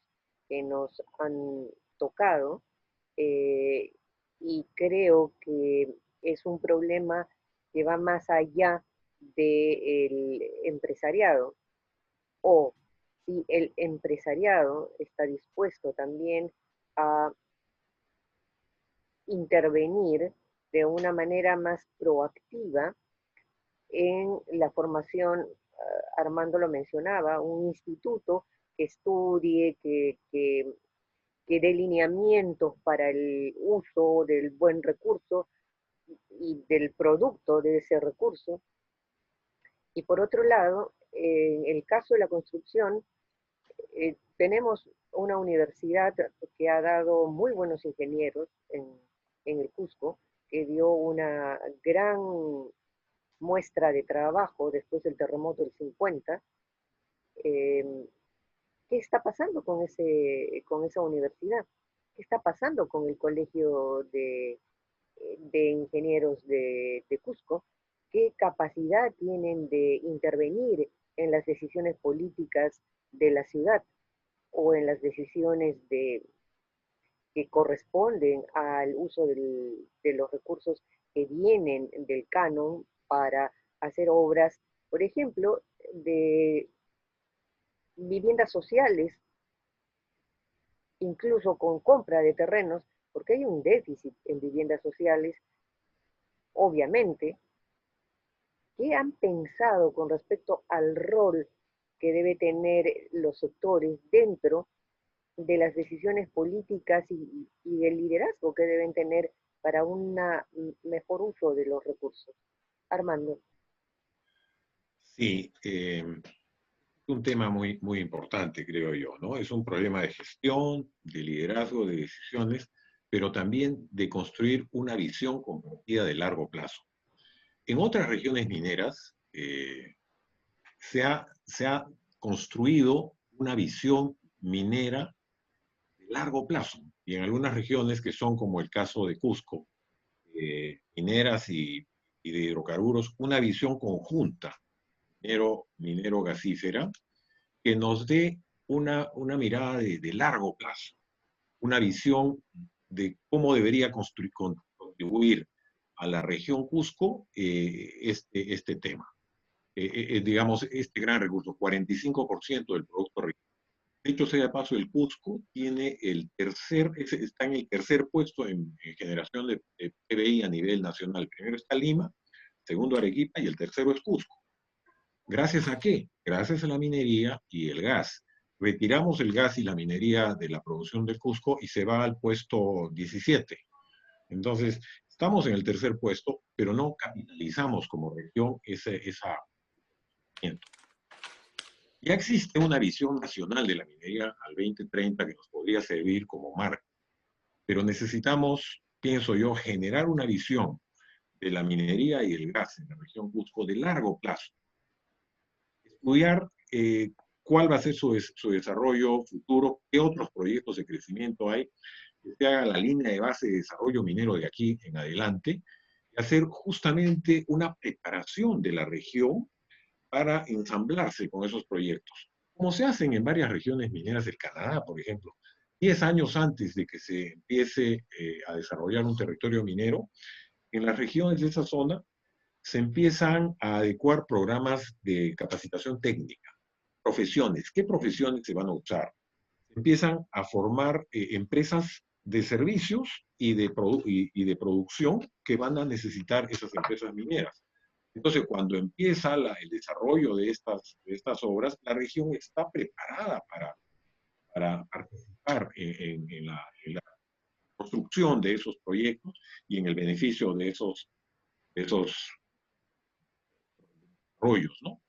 que nos han tocado, eh, y creo que es un problema que va más allá del empresariado, o si el empresariado está dispuesto también a intervenir de una manera más proactiva en la formación. Armando lo mencionaba, un instituto que estudie, que dé lineamientos para el uso del buen recurso y del producto de ese recurso. Y por otro lado, en el caso de la construcción, tenemos una universidad que ha dado muy buenos ingenieros en el Cusco, que dio una gran muestra de trabajo después del terremoto del 50. ¿Qué está pasando con esa universidad? ¿Qué está pasando con el Colegio de Ingenieros de Cusco? ¿Qué capacidad tienen de intervenir en las decisiones políticas de la ciudad? o en las decisiones que corresponden al uso de los recursos que vienen del canon para hacer obras, por ejemplo, de viviendas sociales, incluso con compra de terrenos, porque hay un déficit en viviendas sociales, obviamente. ¿Qué han pensado con respecto al rol que debe tener los sectores dentro de las decisiones políticas y del liderazgo que deben tener para un mejor uso de los recursos? Armando. Sí, un tema muy, muy importante, creo yo, ¿no? Es un problema de gestión, de liderazgo, de decisiones, pero también de construir una visión compartida de largo plazo. En otras regiones mineras se ha construido una visión minera de largo plazo, y en algunas regiones que son como el caso de Cusco, mineras y de hidrocarburos, una visión conjunta minero gasífera, que nos dé una mirada de largo plazo, una visión de cómo debería contribuir a la región Cusco este tema. Digamos, este gran recurso, 45% del producto regional. De hecho, sea de paso, el Cusco tiene está en el tercer puesto en generación de PBI a nivel nacional. Primero está Lima, segundo Arequipa y el tercero es Cusco. ¿Gracias a qué? Gracias a la minería y el gas. Retiramos el gas y la minería de la producción de Cusco y se va al puesto 17. Entonces, estamos en el tercer puesto, pero no capitalizamos como región esa. Ya existe una visión nacional de la minería al 2030 que nos podría servir como marca, pero necesitamos, pienso yo, generar una visión de la minería y el gas en la región Cusco de largo plazo. Estudiar cuál va a ser su desarrollo futuro, qué otros proyectos de crecimiento hay, que se haga la línea de base de desarrollo minero de aquí en adelante, y hacer justamente una preparación de la región para ensamblarse con esos proyectos, como se hacen en varias regiones mineras del Canadá, por ejemplo. 10 años antes de que se empiece a desarrollar un territorio minero, en las regiones de esa zona se empiezan a adecuar programas de capacitación técnica, profesiones. ¿Qué profesiones se van a usar? Se empiezan a formar empresas de servicios y de producción que van a necesitar esas empresas mineras. Entonces, cuando empieza el desarrollo de estas obras, la región está preparada para participar en la construcción de esos proyectos y en el beneficio de esos desarrollos, ¿no?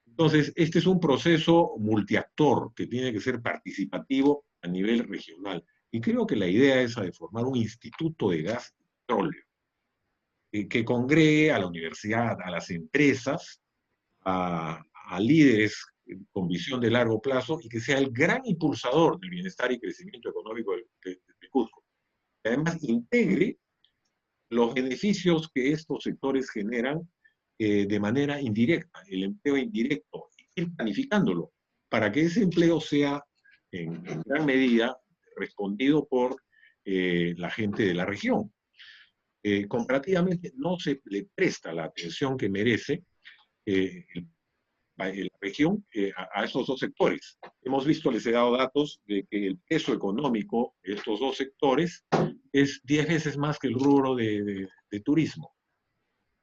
Entonces, este es un proceso multiactor que tiene que ser participativo a nivel regional. Y creo que la idea es de formar un instituto de gas y petróleo que congregue a la universidad, a las empresas, a líderes con visión de largo plazo y que sea el gran impulsador del bienestar y crecimiento económico de Cusco. Y además integre los beneficios que estos sectores generan de manera indirecta, el empleo indirecto, ir planificándolo para que ese empleo sea en gran medida respondido por la gente de la región. Comparativamente no se le presta la atención que merece la región a estos dos sectores. Hemos visto, les he dado datos de que el peso económico de estos dos sectores es 10 veces más que el rubro de turismo.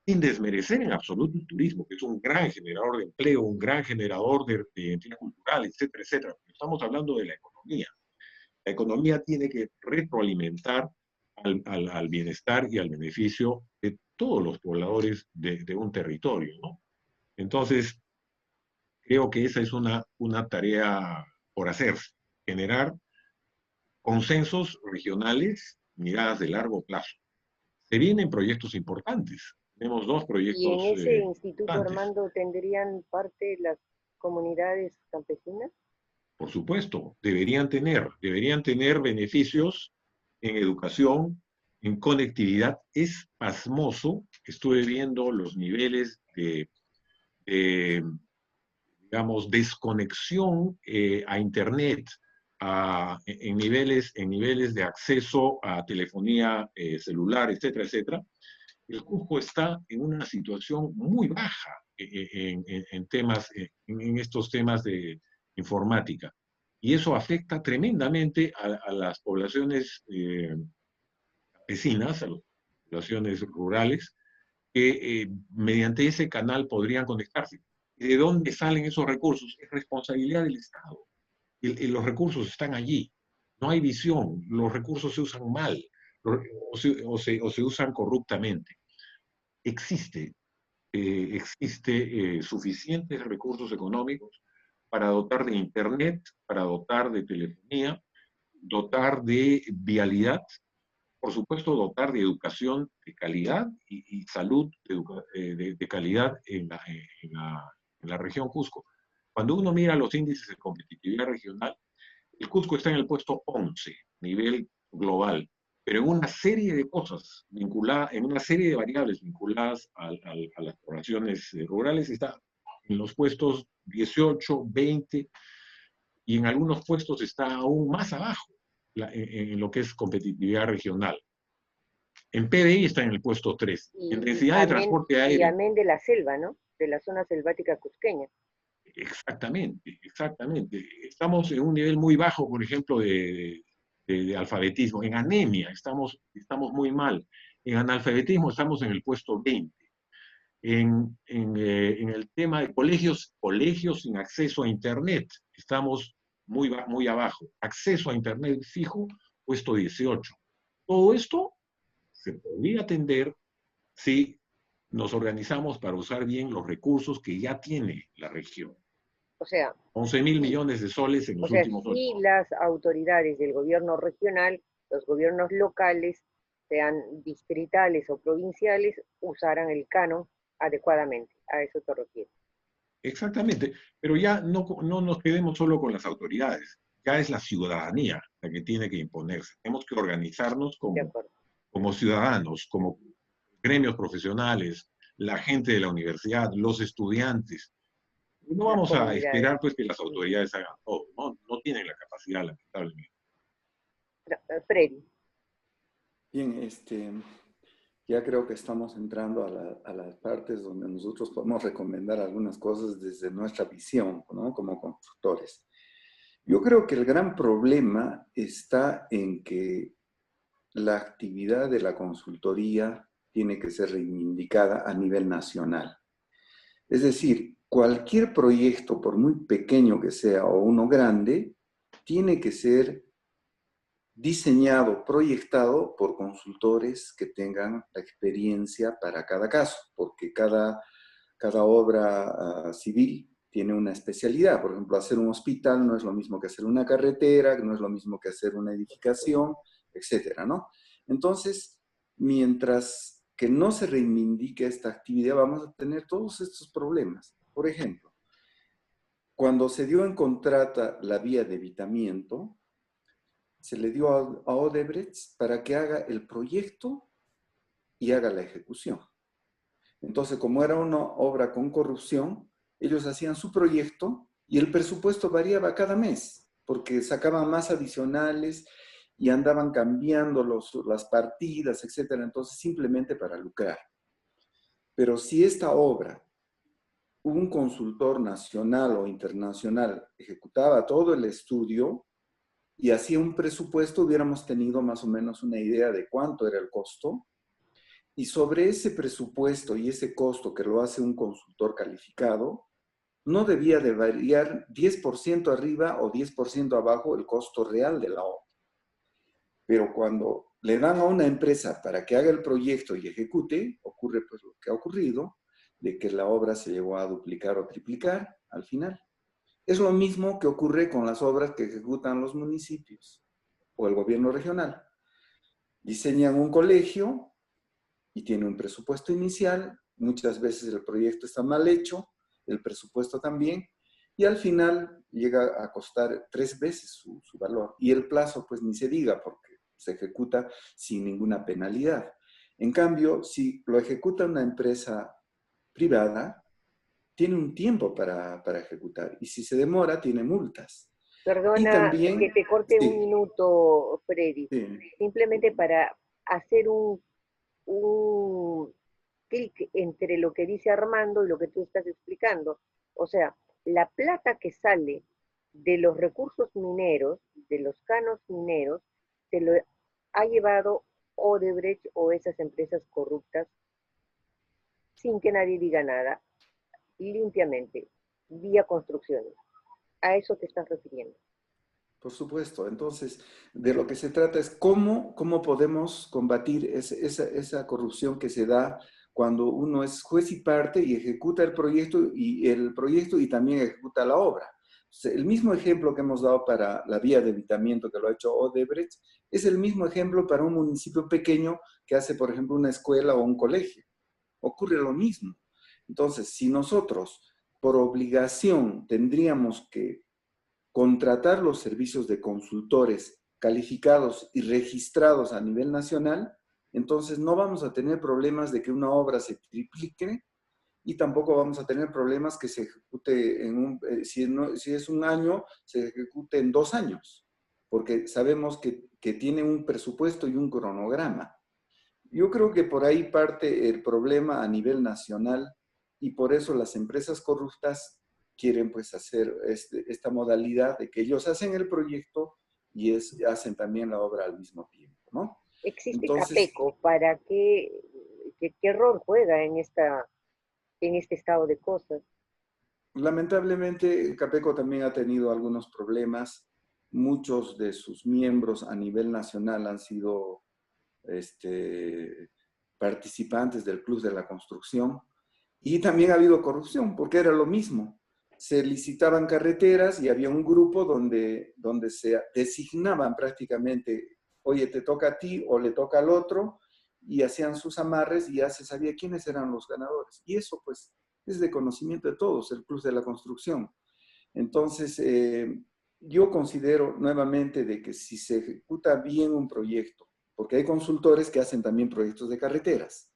Sin desmerecer en absoluto el turismo, que es un gran generador de empleo, un gran generador de identidad cultural, etcétera, etcétera. Pero estamos hablando de la economía. La economía tiene que retroalimentar al bienestar y al beneficio de todos los pobladores de un territorio, ¿no? Entonces, creo que esa es una tarea por hacerse, generar consensos regionales, miradas de largo plazo. Se vienen proyectos importantes. Tenemos dos ¿Y en proyectos ese instituto, importantes. Armando, tendrían parte las comunidades campesinas? Por supuesto, deberían tener beneficios en educación, en conectividad. Es pasmoso, estuve viendo los niveles de digamos, desconexión a Internet en niveles de acceso a telefonía celular, etcétera, etcétera, el Cusco está en una situación muy baja en estos temas de informática. Y eso afecta tremendamente a las poblaciones campesinas, a las poblaciones rurales, que mediante ese canal podrían conectarse. ¿De dónde salen esos recursos? Es responsabilidad del Estado. Los recursos están allí. No hay visión. Los recursos se usan mal o se usan corruptamente. Existe suficientes recursos económicos para dotar de Internet, para dotar de telefonía, dotar de vialidad, por supuesto, dotar de educación de calidad y salud de calidad en la región Cusco. Cuando uno mira los índices de competitividad regional, el Cusco está en el puesto 11, nivel global, pero en una serie de cosas vinculadas, en una serie de variables vinculadas a las poblaciones rurales, está en los puestos 18, 20, y en algunos puestos está aún más abajo en lo que es competitividad regional. En PDI está en el puesto 3. En densidad de transporte aéreo. Y amén de la selva, ¿no? De la zona selvática cusqueña. Exactamente, exactamente. Estamos en un nivel muy bajo, por ejemplo, de alfabetismo. En anemia estamos muy mal. En analfabetismo estamos en el puesto 20. En el tema de colegios sin acceso a Internet, estamos muy abajo. Acceso a Internet fijo, puesto 18. Todo esto se podría atender si nos organizamos para usar bien los recursos que ya tiene la región. O sea, 11.000 millones de soles en los últimos 8 si años. las autoridades del gobierno regional, los gobiernos locales, sean distritales o provinciales, usaran el canon adecuadamente. A eso te refieres. Exactamente, pero ya no nos quedemos solo con las autoridades, ya es la ciudadanía la que tiene que imponerse. Tenemos que organizarnos como ciudadanos, como gremios profesionales, la gente de la universidad, los estudiantes. No vamos a esperar pues que las autoridades hagan todo, no tienen la capacidad, lamentablemente. Freddy. Bien, ya creo que estamos entrando a las partes donde nosotros podemos recomendar algunas cosas desde nuestra visión, ¿no? Como constructores. Yo creo que el gran problema está en que la actividad de la consultoría tiene que ser reivindicada a nivel nacional. Es decir, cualquier proyecto, por muy pequeño que sea o uno grande, tiene que ser diseñado, proyectado por consultores que tengan la experiencia para cada caso, porque cada obra civil tiene una especialidad. Por ejemplo, hacer un hospital no es lo mismo que hacer una carretera, no es lo mismo que hacer una edificación, etcétera, ¿no? Entonces, mientras que no se reivindique esta actividad, vamos a tener todos estos problemas. Por ejemplo, cuando se dio en contrata la vía de evitamiento, se le dio a Odebrecht para que haga el proyecto y haga la ejecución. Entonces, como era una obra con corrupción, ellos hacían su proyecto y el presupuesto variaba cada mes, porque sacaban más adicionales y andaban cambiando las partidas, etc. Entonces, simplemente para lucrar. Pero si esta obra, un consultor nacional o internacional ejecutaba todo el estudio y hacía un presupuesto, hubiéramos tenido más o menos una idea de cuánto era el costo. Y sobre ese presupuesto y ese costo que lo hace un consultor calificado, no debía de variar 10% arriba o 10% abajo el costo real de la obra. Pero cuando le dan a una empresa para que haga el proyecto y ejecute, ocurre pues lo que ha ocurrido, de que la obra se llegó a duplicar o triplicar al final. Es lo mismo que ocurre con las obras que ejecutan los municipios o el gobierno regional. Diseñan un colegio y tiene un presupuesto inicial, muchas veces el proyecto está mal hecho, el presupuesto también, y al final llega a costar 3 veces su valor. Y el plazo, pues ni se diga, porque se ejecuta sin ninguna penalidad. En cambio, si lo ejecuta una empresa privada, tiene un tiempo para ejecutar, y si se demora, tiene multas. Y Perdona que también, te corte un sí, minuto, Freddy, sí, simplemente para hacer un clic entre lo que dice Armando y lo que tú estás explicando. O sea, la plata que sale de los recursos mineros, de los canos mineros, se lo ha llevado Odebrecht o esas empresas corruptas sin que nadie diga nada, limpiamente, vía construcciones. A eso te estás refiriendo. por supuesto. Entonces, de lo que se trata es cómo podemos combatir esa corrupción que se da cuando uno es juez y parte y ejecuta el proyecto y también ejecuta la obra. El mismo ejemplo que hemos dado para la vía de evitamiento que lo ha hecho Odebrecht es el mismo ejemplo para un municipio pequeño que hace, por ejemplo, una escuela o un colegio. Ocurre lo mismo. Entonces, si nosotros por obligación tendríamos que contratar los servicios de consultores calificados y registrados a nivel nacional, entonces no vamos a tener problemas de que una obra se triplique y tampoco vamos a tener problemas que se ejecute si es un año, se ejecute en 2 años, porque sabemos que tiene un presupuesto y un cronograma. Yo creo que por ahí parte el problema a nivel nacional y por eso las empresas corruptas quieren pues hacer esta modalidad de que ellos hacen el proyecto y hacen también la obra al mismo tiempo, ¿no? Existe Entonces, Capeco para qué rol juega en este estado de cosas. lamentablemente, Capeco también ha tenido algunos problemas. Muchos de sus miembros a nivel nacional han sido participantes del Club de la Construcción. Y también ha habido corrupción, porque era lo mismo. Se licitaban carreteras y había un grupo donde se designaban prácticamente, oye, te toca a ti o le toca al otro, y hacían sus amarres y ya se sabía quiénes eran los ganadores. Y eso pues es de conocimiento de todos, el Club de la Construcción. Entonces, yo considero nuevamente de que si se ejecuta bien un proyecto, porque hay consultores que hacen también proyectos de carreteras,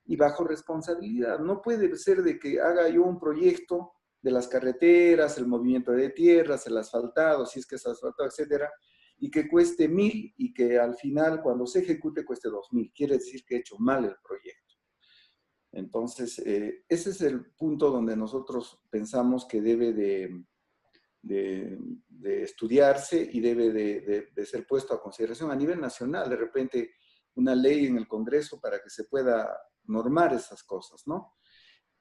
y bajo responsabilidad. No puede ser de que haga yo un proyecto de las carreteras, el movimiento de tierras, el asfaltado, si es que es asfaltado, etcétera, y que cueste 1.000 y que al final, cuando se ejecute, cueste 2.000. Quiere decir que he hecho mal el proyecto. Entonces, ese es el punto donde nosotros pensamos que debe de estudiarse y debe de ser puesto a consideración a nivel nacional. De repente, una ley en el Congreso para que se pueda normar esas cosas, ¿no?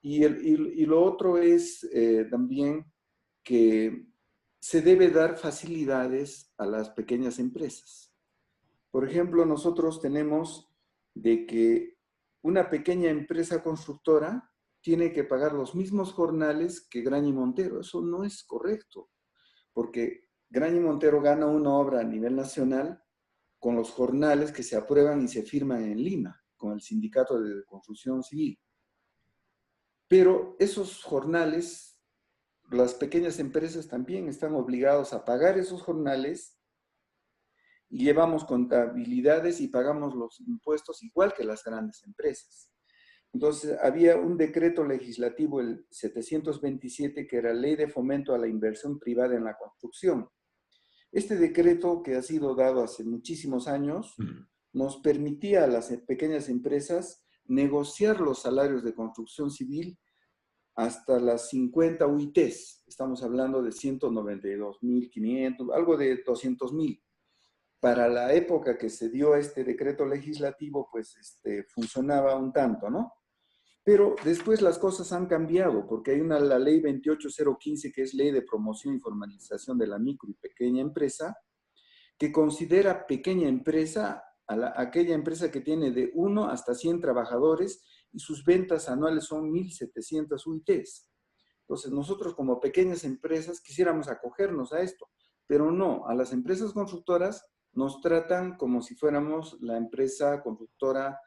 Y lo otro es también que se debe dar facilidades a las pequeñas empresas. Por ejemplo, nosotros tenemos de que una pequeña empresa constructora tiene que pagar los mismos jornales que Graña y Montero. Eso no es correcto, porque Graña y Montero gana una obra a nivel nacional con los jornales que se aprueban y se firman en Lima, con el Sindicato de Construcción Civil. Pero esos jornales, las pequeñas empresas también están obligados a pagar esos jornales y llevamos contabilidades y pagamos los impuestos igual que las grandes empresas. Entonces, había un decreto legislativo, el 727, que era Ley de Fomento a la Inversión Privada en la Construcción. Este decreto, que ha sido dado hace muchísimos años, nos permitía a las pequeñas empresas negociar los salarios de construcción civil hasta las 50 UITs. Estamos hablando de 192.500, algo de 200.000. Para la época que se dio este decreto legislativo, pues funcionaba un tanto, ¿no? Pero después las cosas han cambiado, porque hay la ley 28015, que es ley de promoción y formalización de la micro y pequeña empresa, que considera pequeña empresa a aquella empresa que tiene de 1 hasta 100 trabajadores y sus ventas anuales son 1.700 UITs. Entonces, nosotros como pequeñas empresas quisiéramos acogernos a esto, pero no, a las empresas constructoras nos tratan como si fuéramos la empresa constructora,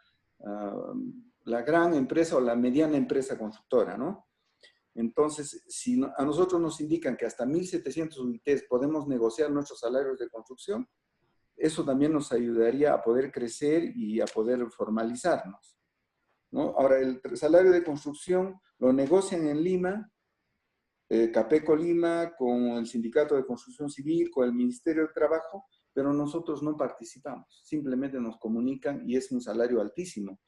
la gran empresa o la mediana empresa constructora, ¿no? Entonces, si a nosotros nos indican que hasta 1.700 UITs podemos negociar nuestros salarios de construcción, eso también nos ayudaría a poder crecer y a poder formalizarnos, ¿no? Ahora, el salario de construcción lo negocian en Lima Capeco Lima, con el Sindicato de Construcción Civil, con el Ministerio de Trabajo, pero nosotros no participamos, simplemente nos comunican y es un salario altísimo.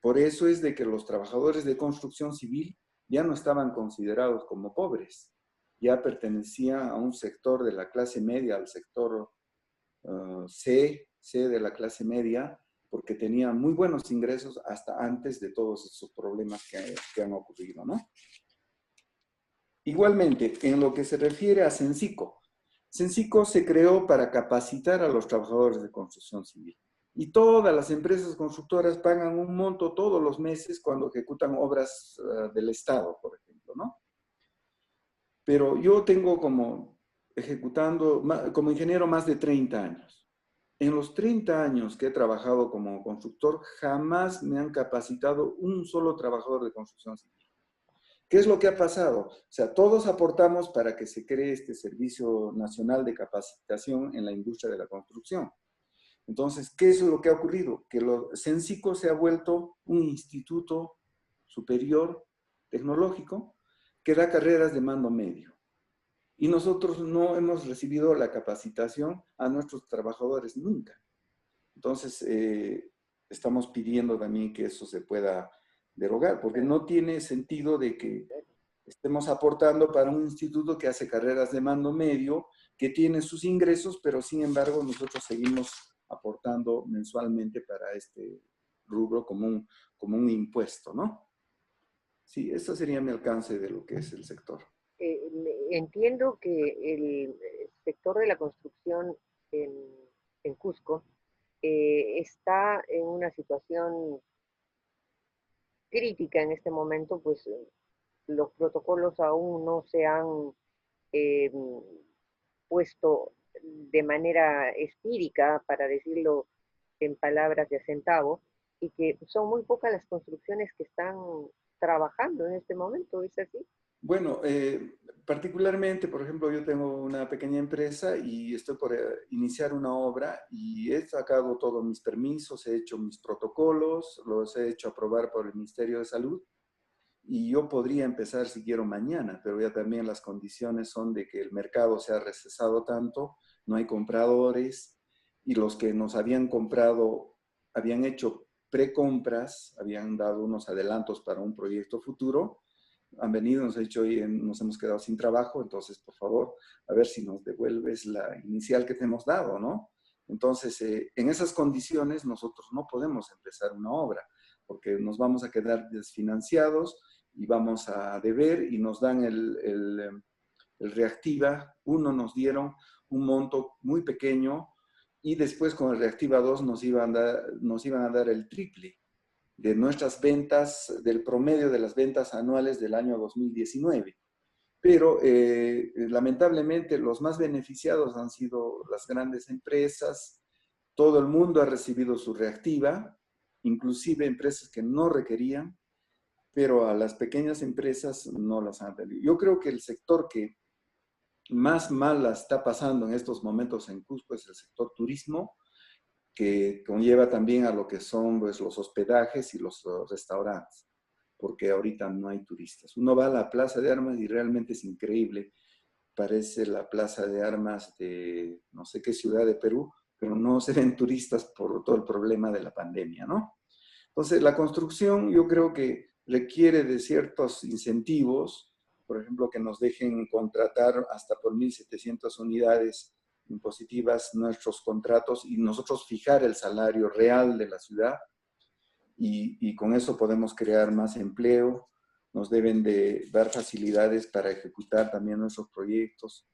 Por eso es de que los trabajadores de construcción civil ya no estaban considerados como pobres, ya pertenecían a un sector de la clase media, al sector C de la clase media, porque tenían muy buenos ingresos hasta antes de todos esos problemas que han ocurrido, ¿no? Igualmente, en lo que se refiere a Censico, Censico se creó para capacitar a los trabajadores de construcción civil. Y todas las empresas constructoras pagan un monto todos los meses cuando ejecutan obras del Estado, por ejemplo, ¿no? Pero yo tengo como como ingeniero más de 30 años. En los 30 años que he trabajado como constructor, jamás me han capacitado un solo trabajador de construcción civil. ¿Qué es lo que ha pasado? O sea, todos aportamos para que se cree este Servicio Nacional de Capacitación en la industria de la construcción. Entonces, ¿qué es lo que ha ocurrido? Que Censico se ha vuelto un instituto superior tecnológico que da carreras de mando medio. Y nosotros no hemos recibido la capacitación a nuestros trabajadores nunca. Entonces, estamos pidiendo también que eso se pueda derogar, porque no tiene sentido de que estemos aportando para un instituto que hace carreras de mando medio, que tiene sus ingresos, pero sin embargo nosotros seguimos aportando mensualmente para este rubro como un impuesto, ¿no? Sí, ese sería mi alcance de lo que es el sector. Entiendo que el sector de la construcción en Cusco está en una situación crítica en este momento, pues los protocolos aún no se han eh, puesto de manera espírica, para decirlo en palabras de a centavo, y que son muy pocas las construcciones que están trabajando en este momento, ¿es así? Bueno, particularmente, por ejemplo, yo tengo una pequeña empresa y estoy por iniciar una obra y he sacado todos mis permisos, he hecho mis protocolos, los he hecho aprobar por el Ministerio de Salud y yo podría empezar si quiero mañana, pero ya también las condiciones son de que el mercado se ha recesado tanto, no hay compradores y los que nos habían comprado habían hecho precompras, habían dado unos adelantos para un proyecto futuro, han venido, nos han dicho, oye, nos hemos quedado sin trabajo, entonces, por favor, a ver si nos devuelves la inicial que te hemos dado, ¿no? Entonces, en esas condiciones, nosotros no podemos empezar una obra, porque nos vamos a quedar desfinanciados y vamos a deber y nos dan el Reactiva. Uno nos dieron un monto muy pequeño y después con el Reactiva 2 nos iban a dar el triple de nuestras ventas, del promedio de las ventas anuales del año 2019. Pero lamentablemente los más beneficiados han sido las grandes empresas, todo el mundo ha recibido su Reactiva, inclusive empresas que no requerían, pero a las pequeñas empresas no las han tenido. Yo creo que el sector que más mal la está pasando en estos momentos en Cusco es el sector turismo, que conlleva también a lo que son pues, los hospedajes y los restaurantes, porque ahorita no hay turistas. Uno va a la Plaza de Armas y realmente es increíble. Parece la Plaza de Armas de no sé qué ciudad de Perú, pero no se ven turistas por todo el problema de la pandemia, ¿no? Entonces, la construcción yo creo que requiere de ciertos incentivos, por ejemplo, que nos dejen contratar hasta por 1.700 unidades impositivas nuestros contratos y nosotros fijar el salario real de la ciudad y con eso podemos crear más empleo, nos deben de dar facilidades para ejecutar también nuestros proyectos.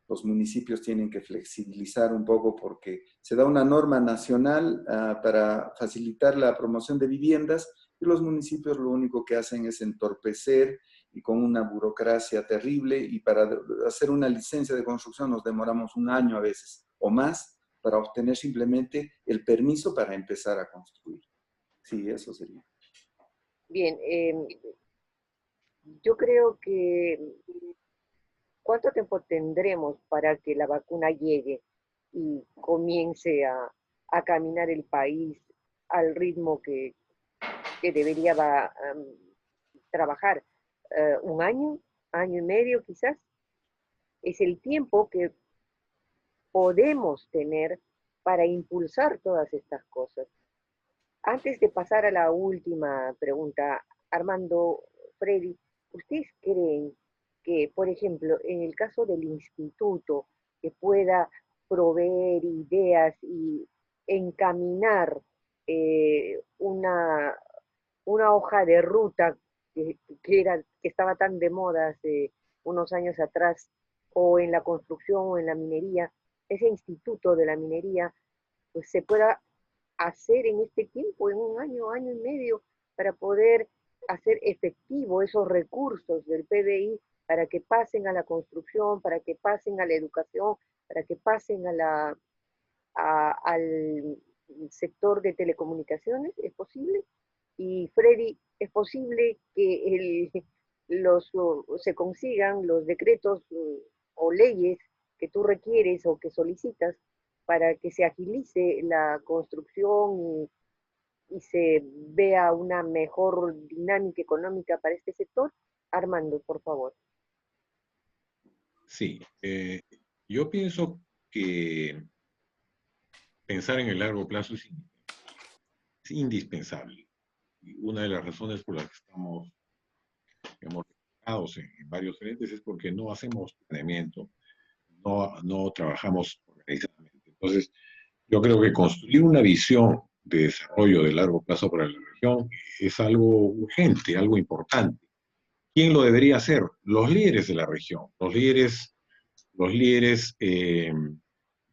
Los municipios tienen que flexibilizar un poco porque se da una norma nacional para facilitar la promoción de viviendas y los municipios lo único que hacen es entorpecer y con una burocracia terrible y para hacer una licencia de construcción nos demoramos un año a veces o más para obtener simplemente el permiso para empezar a construir. Sí, eso sería. Bien, yo creo que ¿cuánto tiempo tendremos para que la vacuna llegue y comience a caminar el país al ritmo que debería trabajar? ¿Un año? año y medio quizás. Es el tiempo que podemos tener para impulsar todas estas cosas. Antes de pasar a la última pregunta, Armando, Freddy, ¿ustedes creen que, por ejemplo, en el caso del instituto, que pueda proveer ideas y encaminar una hoja de ruta que estaba tan de moda hace unos años atrás, o en la construcción o en la minería, ese instituto de la minería, pues se pueda hacer en este tiempo, en un año, año y medio, para poder hacer efectivo esos recursos del PBI para que pasen a la construcción, para que pasen a la educación, para que pasen al sector de telecomunicaciones? ¿Es posible? Y Freddy, ¿es posible que se consigan los decretos o leyes que tú requieres o que solicitas para que se agilice la construcción y se vea una mejor dinámica económica para este sector? Armando, por favor. Sí, yo pienso que pensar en el largo plazo es indispensable. Y una de las razones por las que estamos, digamos, refugiados en varios frentes es porque no hacemos planeamiento, no trabajamos organizadamente. Entonces, yo creo que construir una visión de desarrollo de largo plazo para la región es algo urgente, algo importante. ¿Quién lo debería hacer? Los líderes de la región, los líderes de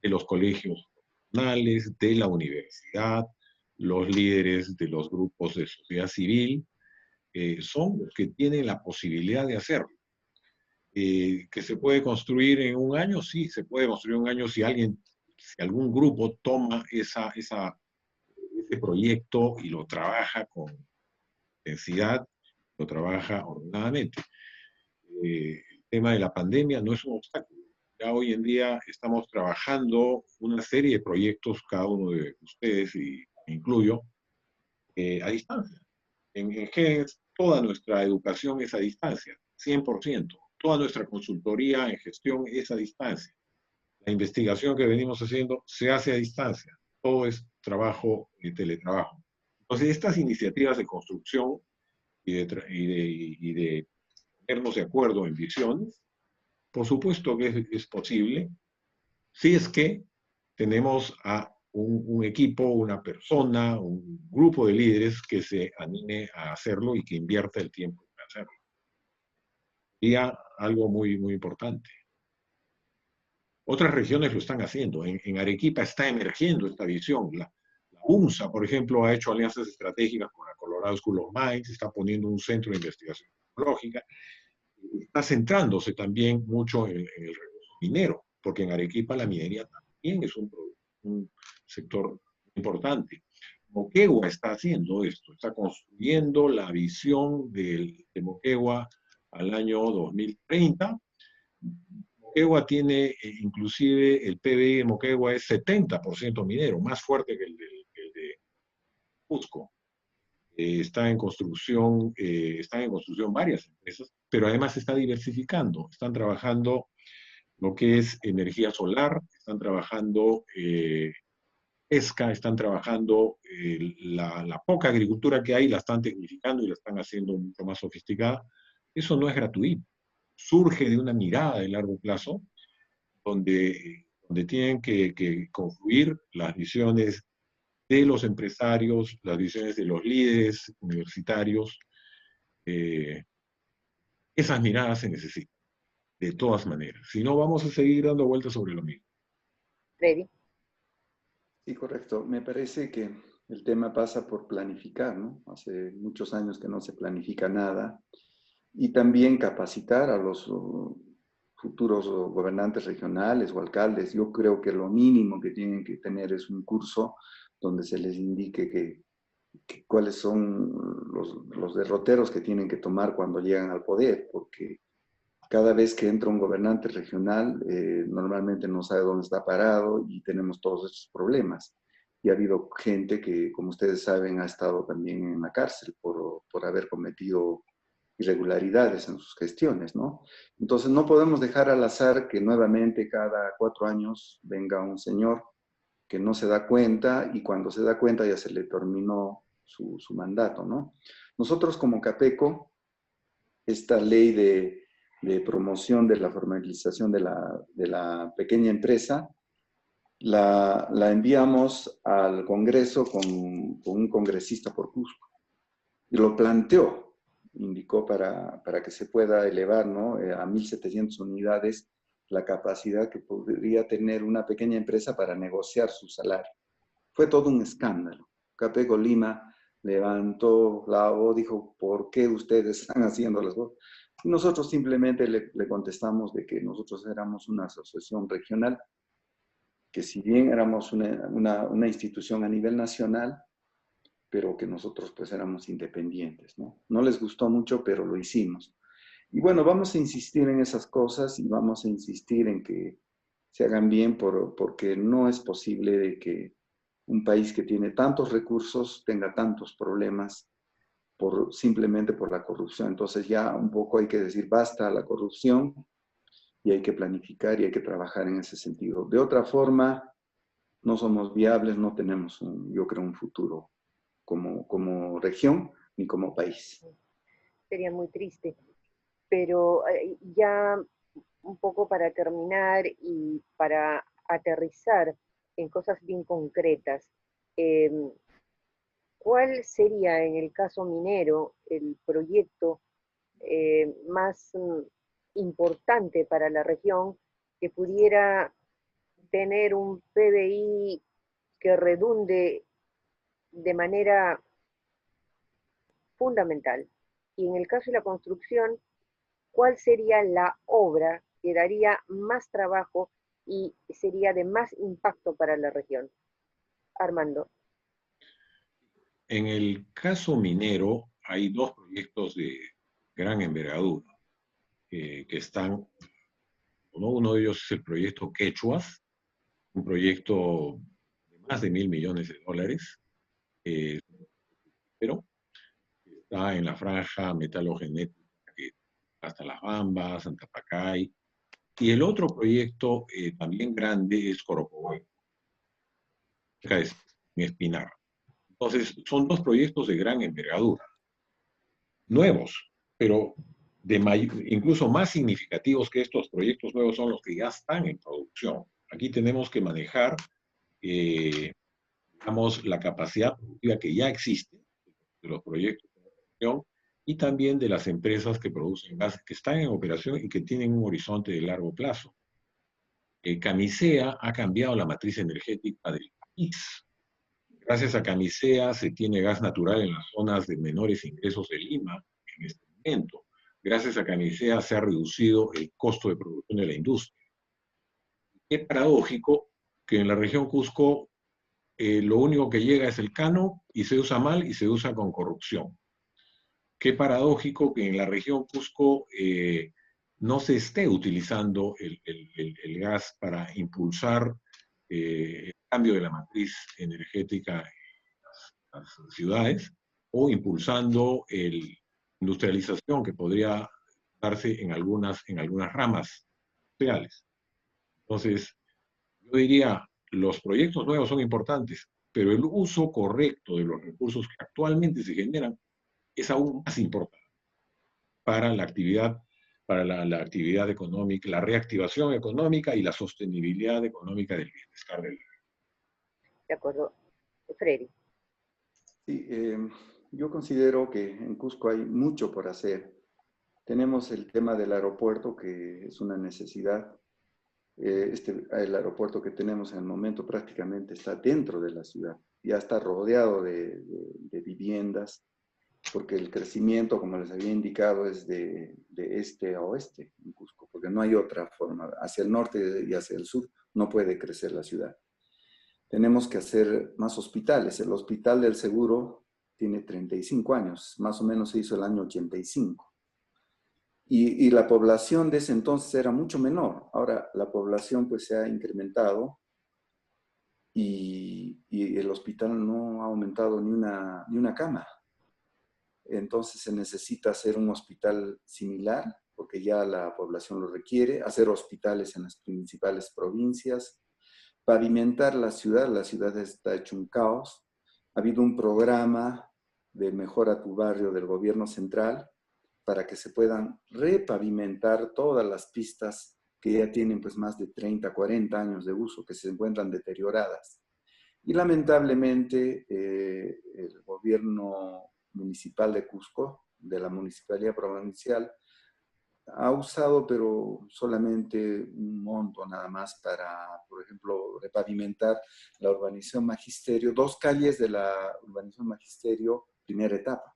los colegios profesionales, de la universidad, los líderes de los grupos de sociedad civil, son los que tienen la posibilidad de hacerlo. ¿Que se puede construir en un año? Sí, se puede construir en un año si algún grupo toma ese proyecto y lo trabaja con intensidad, lo trabaja ordenadamente. El tema de la pandemia no es un obstáculo. Ya hoy en día estamos trabajando una serie de proyectos, cada uno de ustedes, y me incluyo, a distancia. En GES, toda nuestra educación es a distancia, 100%. Toda nuestra consultoría en gestión es a distancia. La investigación que venimos haciendo se hace a distancia. Todo es trabajo y teletrabajo. Entonces, estas iniciativas de construcción y de ponernos de acuerdo en visiones, por supuesto que es posible, si es que tenemos a un equipo, una persona, un grupo de líderes que se anime a hacerlo y que invierta el tiempo en hacerlo. Y algo muy, muy importante. Otras regiones lo están haciendo. En Arequipa está emergiendo esta visión. La UNSA, por ejemplo, ha hecho alianzas estratégicas con la Colorado School of Mines, está poniendo un centro de investigación tecnológica, está centrándose también mucho en el recurso minero, porque en Arequipa la minería también es un sector importante. Moquegua está haciendo esto, está construyendo la visión de Moquegua al año 2030. Moquegua tiene, inclusive el PBI de Moquegua es 70% minero, más fuerte que el de Cusco. Están en construcción varias empresas, pero además se está diversificando. Están trabajando lo que es energía solar, están trabajando pesca, están trabajando la poca agricultura que hay, la están tecnificando y la están haciendo mucho más sofisticada. Eso no es gratuito. Surge de una mirada de largo plazo donde tienen que confluir las visiones de los empresarios, las visiones de los líderes universitarios. Esas miradas se necesitan, de todas maneras. Si no, vamos a seguir dando vueltas sobre lo mismo. Freddy. Sí, correcto. Me parece que el tema pasa por planificar, ¿no? Hace muchos años que no se planifica nada. Y también capacitar a los futuros gobernantes regionales o alcaldes. Yo creo que lo mínimo que tienen que tener es un curso donde se les indique cuáles son los derroteros que tienen que tomar cuando llegan al poder, porque cada vez que entra un gobernante regional, normalmente no sabe dónde está parado y tenemos todos estos problemas. Y ha habido gente que, como ustedes saben, ha estado también en la cárcel por haber cometido irregularidades en sus gestiones, ¿no? Entonces no podemos dejar al azar que nuevamente cada 4 años venga un señor que no se da cuenta y cuando se da cuenta ya se le terminó su mandato, ¿no? Nosotros como CAPECO, esta ley de promoción de la formalización de la pequeña empresa, la enviamos al Congreso con un congresista por Cusco. Y lo planteó, indicó para que se pueda elevar, ¿no?, a 1.700 unidades la capacidad que podría tener una pequeña empresa para negociar su salario. Fue todo un escándalo. CAPECO Lima levantó la voz, dijo, ¿por qué ustedes están haciendo las cosas? Y nosotros simplemente le contestamos de que nosotros éramos una asociación regional, que si bien éramos una institución a nivel nacional, pero que nosotros pues éramos independientes, ¿no? No les gustó mucho, pero lo hicimos. Y bueno, vamos a insistir en esas cosas y vamos a insistir en que se hagan bien porque no es posible de que un país que tiene tantos recursos tenga tantos problemas simplemente por la corrupción. Entonces ya un poco hay que decir basta a la corrupción y hay que planificar y hay que trabajar en ese sentido. De otra forma, no somos viables, no tenemos, yo creo, un futuro como región ni como país. Sería muy triste. Pero ya un poco para terminar y para aterrizar en cosas bien concretas, eh, ¿cuál sería en el caso minero el proyecto más importante para la región que pudiera tener un PBI que redunde de manera fundamental? Y en el caso de la construcción, ¿cuál sería la obra que daría más trabajo y sería de más impacto para la región? Armando. En el caso minero hay dos proyectos de gran envergadura que están, ¿no? Uno de ellos es el proyecto Quechuas, un proyecto de más de $1.000 millones, pero está en la franja metalogenética que hasta Las Bambas, Santa Pacay. Y el otro proyecto también grande es Corocoboy, cerca de Espinar. Entonces, son dos proyectos de gran envergadura, nuevos, pero incluso más significativos que estos proyectos nuevos son los que ya están en producción. Aquí tenemos que manejar, digamos, la capacidad productiva que ya existe de los proyectos de producción y también de las empresas que producen gas, que están en operación y que tienen un horizonte de largo plazo. Camisea ha cambiado la matriz energética del país. Gracias a Camisea se tiene gas natural en las zonas de menores ingresos de Lima en este momento. Gracias a Camisea se ha reducido el costo de producción de la industria. Es paradójico que en la región Cusco lo único que llega es el cano y se usa mal y se usa con corrupción. Qué paradójico que en la región Cusco no se esté utilizando el gas para impulsar el cambio de la matriz energética en las ciudades o impulsando la industrialización que podría darse en algunas ramas industriales. Entonces, yo diría, los proyectos nuevos son importantes, pero el uso correcto de los recursos que actualmente se generan es aún más importante para la actividad, la actividad económica, la reactivación económica y la sostenibilidad económica del bienestar del. De acuerdo. Freddy. Sí, yo considero que en Cusco hay mucho por hacer. Tenemos el tema del aeropuerto, que es una necesidad. El aeropuerto que tenemos en el momento prácticamente está dentro de la ciudad. Ya está rodeado de viviendas, porque el crecimiento, como les había indicado, es de este a oeste en Cusco, porque no hay otra forma. Hacia el norte y hacia el sur no puede crecer la ciudad. Tenemos que hacer más hospitales. El Hospital del Seguro tiene 35 años, más o menos se hizo el año 85. Y la población de ese entonces era mucho menor. Ahora la población pues se ha incrementado y el hospital no ha aumentado ni una cama. entonces se necesita hacer un hospital similar, porque ya la población lo requiere, hacer hospitales en las principales provincias, pavimentar la ciudad está hecho un caos. Ha habido un programa de Mejora tu Barrio del gobierno central para que se puedan repavimentar todas las pistas que ya tienen pues más de 30, 40 años de uso, que se encuentran deterioradas. Y lamentablemente el gobierno municipal de Cusco, de la municipalidad provincial, ha usado, pero solamente un monto nada más para, por ejemplo, repavimentar la urbanización Magisterio, 2 calles de la urbanización Magisterio, primera etapa.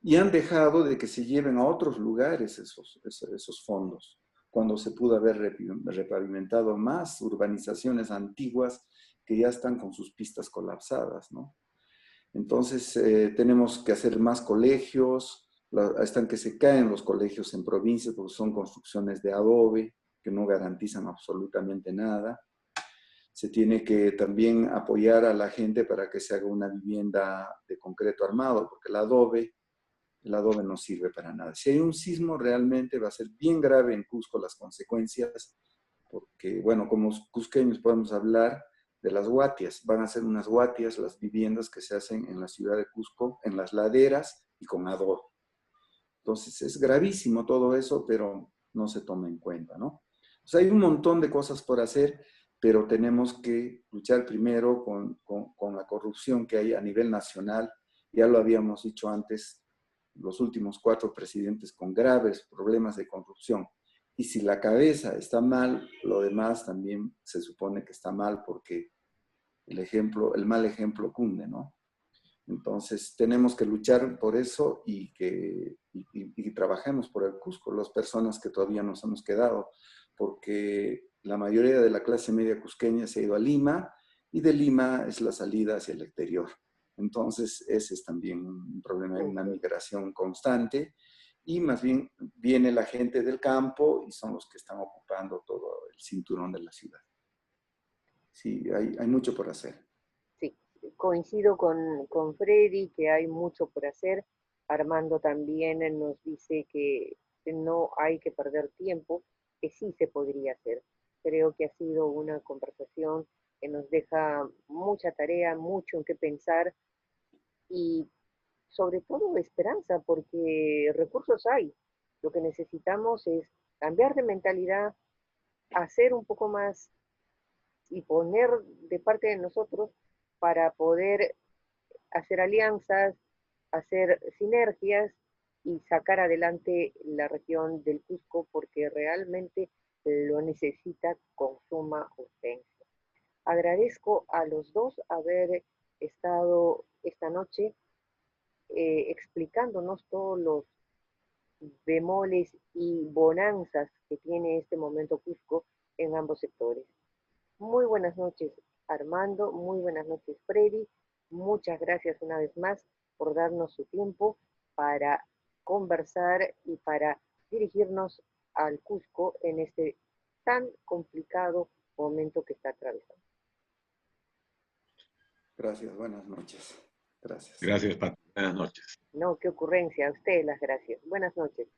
Y han dejado de que se lleven a otros lugares esos fondos, cuando se pudo haber repavimentado más urbanizaciones antiguas que ya están con sus pistas colapsadas, ¿no? Entonces, tenemos que hacer más colegios, están que se caen los colegios en provincias porque son construcciones de adobe que no garantizan absolutamente nada. Se tiene que también apoyar a la gente para que se haga una vivienda de concreto armado, porque el adobe no sirve para nada. Si hay un sismo, realmente va a ser bien grave en Cusco las consecuencias, porque, bueno, como cusqueños podemos hablar de las guatias. Van a ser unas guatias las viviendas que se hacen en la ciudad de Cusco, en las laderas y con adobe. Entonces, es gravísimo todo eso, pero no se toma en cuenta, ¿no? O sea, hay un montón de cosas por hacer, pero tenemos que luchar primero con la corrupción que hay a nivel nacional. Ya lo habíamos dicho antes, los últimos 4 presidentes con graves problemas de corrupción. Y si la cabeza está mal, lo demás también se supone que está mal porque el mal ejemplo cunde, ¿no? Entonces tenemos que luchar por eso y trabajemos por el Cusco, las personas que todavía nos hemos quedado, porque la mayoría de la clase media cusqueña se ha ido a Lima y de Lima es la salida hacia el exterior. Entonces ese es también un problema, una migración constante y más bien viene la gente del campo y son los que están ocupando todo el cinturón de la ciudad. Sí, hay mucho por hacer. Sí, coincido con Freddy que hay mucho por hacer. Armando también nos dice que no hay que perder tiempo, que sí se podría hacer. Creo que ha sido una conversación que nos deja mucha tarea, mucho en qué pensar y sobre todo esperanza, porque recursos hay. Lo que necesitamos es cambiar de mentalidad, hacer un poco más y poner de parte de nosotros para poder hacer alianzas, hacer sinergias y sacar adelante la región del Cusco porque realmente lo necesita con suma urgencia. Agradezco a los dos haber estado esta noche explicándonos todos los bemoles y bonanzas que tiene este momento Cusco en ambos sectores. Muy buenas noches, Armando. Muy buenas noches, Freddy. Muchas gracias una vez más por darnos su tiempo para conversar y para dirigirnos al Cusco en este tan complicado momento que está atravesando. Gracias, buenas noches. Gracias. Gracias, Pati. Buenas noches. No, qué ocurrencia. A ustedes las gracias. Buenas noches.